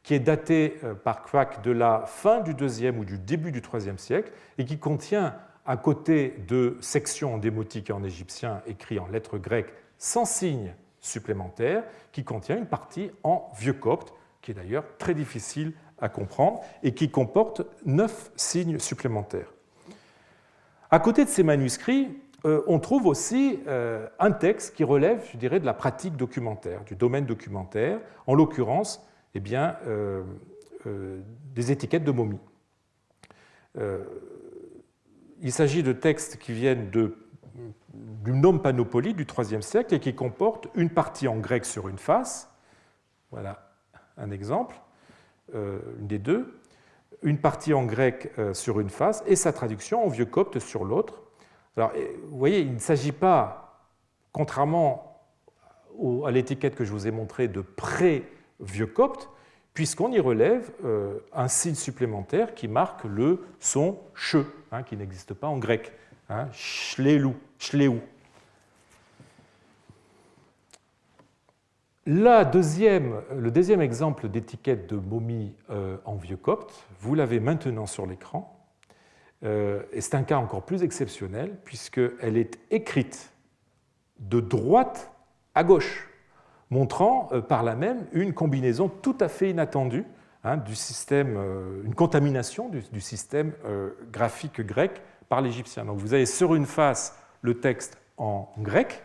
qui est daté par Quack de la fin du IIe ou du début du IIIe siècle et qui contient, à côté de sections en démotique et en égyptien écrits en lettres grecques sans signe supplémentaire, qui contient une partie en vieux copte, qui est d'ailleurs très difficile à comprendre et qui comporte 9 signes supplémentaires. À côté de ces manuscrits, on trouve aussi un texte qui relève, je dirais, de la pratique documentaire, du domaine documentaire, en l'occurrence, eh bien, des étiquettes de momies. Il s'agit de textes qui viennent du Nome Panopolis du IIIe siècle et qui comportent une partie en grec sur une face, voilà un exemple, une des deux, une partie en grec sur une face et sa traduction en vieux copte sur l'autre. Alors, vous voyez, il ne s'agit pas, contrairement à l'étiquette que je vous ai montrée, de pré-vieux copte, puisqu'on y relève un signe supplémentaire qui marque le son che, hein, qui n'existe pas en grec, hein, shleou. Le deuxième exemple d'étiquette de momie en vieux copte, vous l'avez maintenant sur l'écran. Et c'est un cas encore plus exceptionnel puisqu'elle est écrite de droite à gauche, montrant par là même une combinaison tout à fait inattendue du système, une contamination du système graphique grec par l'Égyptien. Donc vous avez sur une face le texte en grec,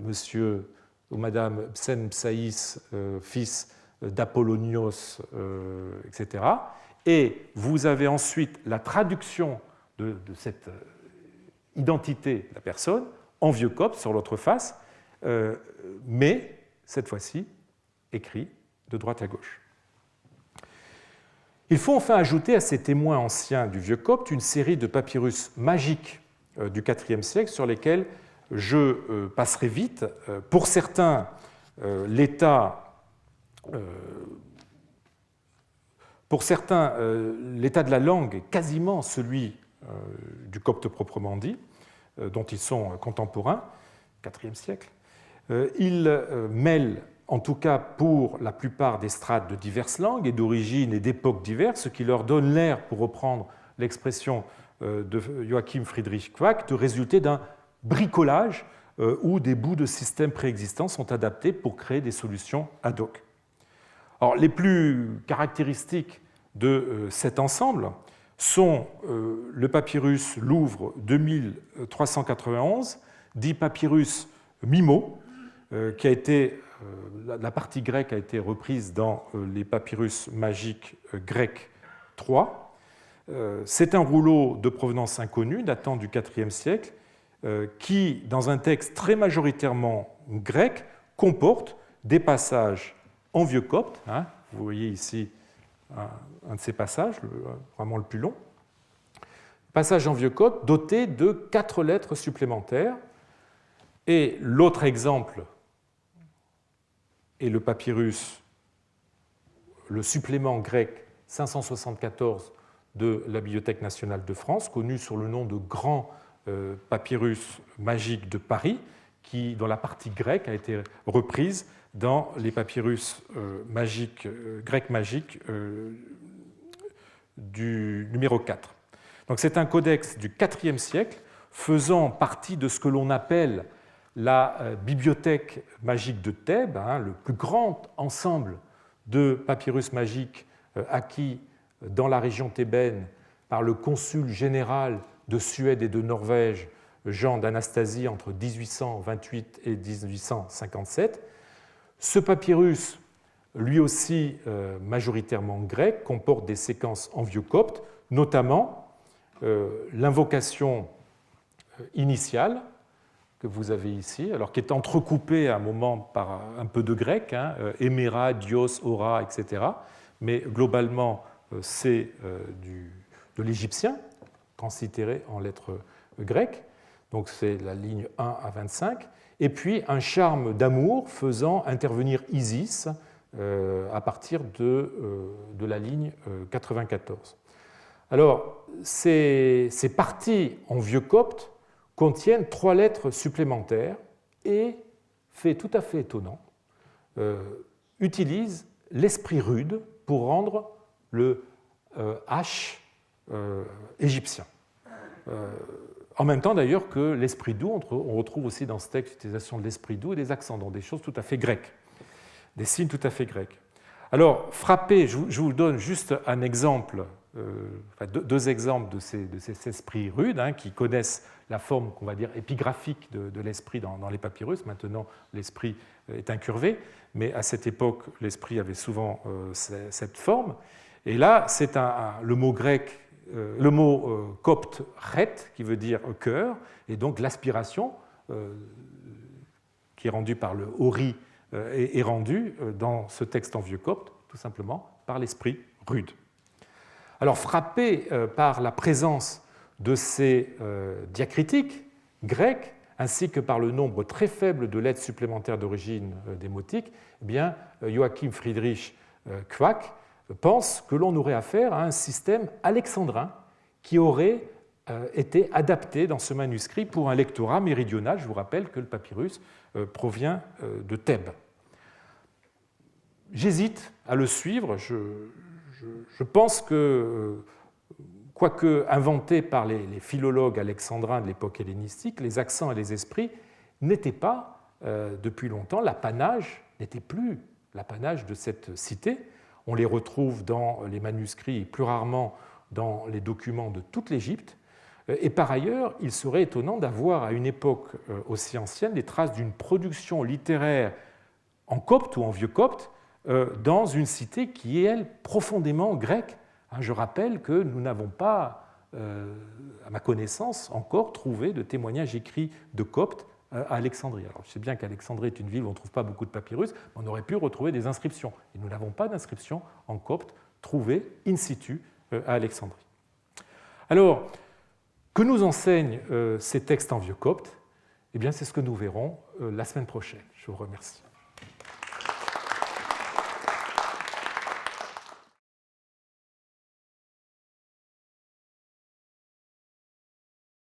monsieur ou madame Psen-Psaïs, fils d'Apollonios, etc. Et vous avez ensuite la traduction de cette identité de la personne en vieux copte sur l'autre face, mais cette fois-ci écrit de droite à gauche. Il faut enfin ajouter à ces témoins anciens du vieux copte une série de papyrus magiques du IVe siècle sur lesquels je passerai vite. Pour certains, l'état de la langue est quasiment celui du copte proprement dit, dont ils sont contemporains, IVe siècle. Ils mêlent, en tout cas pour la plupart des strates de diverses langues et d'origines et d'époques diverses, ce qui leur donne l'air, pour reprendre l'expression de Joachim Friedrich Quack, de résulter d'un bricolage où des bouts de systèmes préexistants sont adaptés pour créer des solutions ad hoc. Alors, les plus caractéristiques de cet ensemble sont le papyrus Louvre 2391, dit papyrus Mimo, qui a été, la partie grecque a été reprise dans les papyrus magiques grecs 3. C'est un rouleau de provenance inconnue, datant du IVe siècle, qui, dans un texte très majoritairement grec, comporte des passages en vieux copte. Vous voyez ici un de ces passages, vraiment le plus long. Passage en vieux copte doté de 4 lettres supplémentaires. Et l'autre exemple est le papyrus, le supplément grec 574 de la Bibliothèque nationale de France, connu sous le nom de Grand papyrus magique de Paris, dont la partie grecque a été reprise dans les papyrus grecs magiques du numéro 4. Donc c'est un codex du IVe siècle faisant partie de ce que l'on appelle la bibliothèque magique de Thèbes, le plus grand ensemble de papyrus magiques acquis dans la région thébaine par le consul général de Suède et de Norvège, Jean d'Anastasie, entre 1828 et 1857. Ce papyrus, lui aussi majoritairement grec, comporte des séquences en vieux copte, notamment l'invocation initiale que vous avez ici, alors qui est entrecoupée à un moment par un peu de grec, Emera, Dios, Ora, etc. Mais globalement, c'est de l'égyptien, translittéré en lettres grecques. Donc c'est la ligne 1 à 25. Et puis un charme d'amour faisant intervenir Isis à partir de la ligne 94. Alors, ces parties en vieux copte contiennent 3 lettres supplémentaires et, fait tout à fait étonnant, utilisent l'esprit rude pour rendre le H égyptien. En même temps d'ailleurs que l'esprit doux, on retrouve aussi dans ce texte l'utilisation de l'esprit doux et des accents, donc des choses tout à fait grecques, des signes tout à fait grecs. Alors, frappé, je vous donne juste un exemple, deux exemples de ces esprits rudes qui connaissent la forme, qu'on va dire, épigraphique de l'esprit dans les papyrus. Maintenant, l'esprit est incurvé, mais à cette époque, l'esprit avait souvent cette forme. Et là, c'est le mot grec, le mot copte ret, qui veut dire cœur, et donc l'aspiration, qui est rendue par le ori, est rendue dans ce texte en vieux copte, tout simplement par l'esprit rude. Alors, frappé par la présence de ces diacritiques grecs, ainsi que par le nombre très faible de lettres supplémentaires d'origine démotique, eh bien, Joachim Friedrich Quack pense que l'on aurait affaire à un système alexandrin qui aurait été adapté dans ce manuscrit pour un lectorat méridional. Je vous rappelle que le papyrus provient de Thèbes. J'hésite à le suivre. Je pense que, quoique inventés par les philologues alexandrins de l'époque hellénistique, les accents et les esprits n'étaient pas, depuis longtemps, n'étaient plus l'apanage de cette cité. On les retrouve dans les manuscrits et plus rarement dans les documents de toute l'Égypte. Et par ailleurs, il serait étonnant d'avoir à une époque aussi ancienne des traces d'une production littéraire en copte ou en vieux copte dans une cité qui est, elle, profondément grecque. Je rappelle que nous n'avons pas, à ma connaissance, encore trouvé de témoignages écrits de copte à Alexandrie. Alors, je sais bien qu'Alexandrie est une ville où on ne trouve pas beaucoup de papyrus, mais on aurait pu retrouver des inscriptions. Et nous n'avons pas d'inscriptions en copte trouvées in situ à Alexandrie. Alors, que nous enseignent ces textes en vieux copte ? Eh bien, c'est ce que nous verrons la semaine prochaine. Je vous remercie.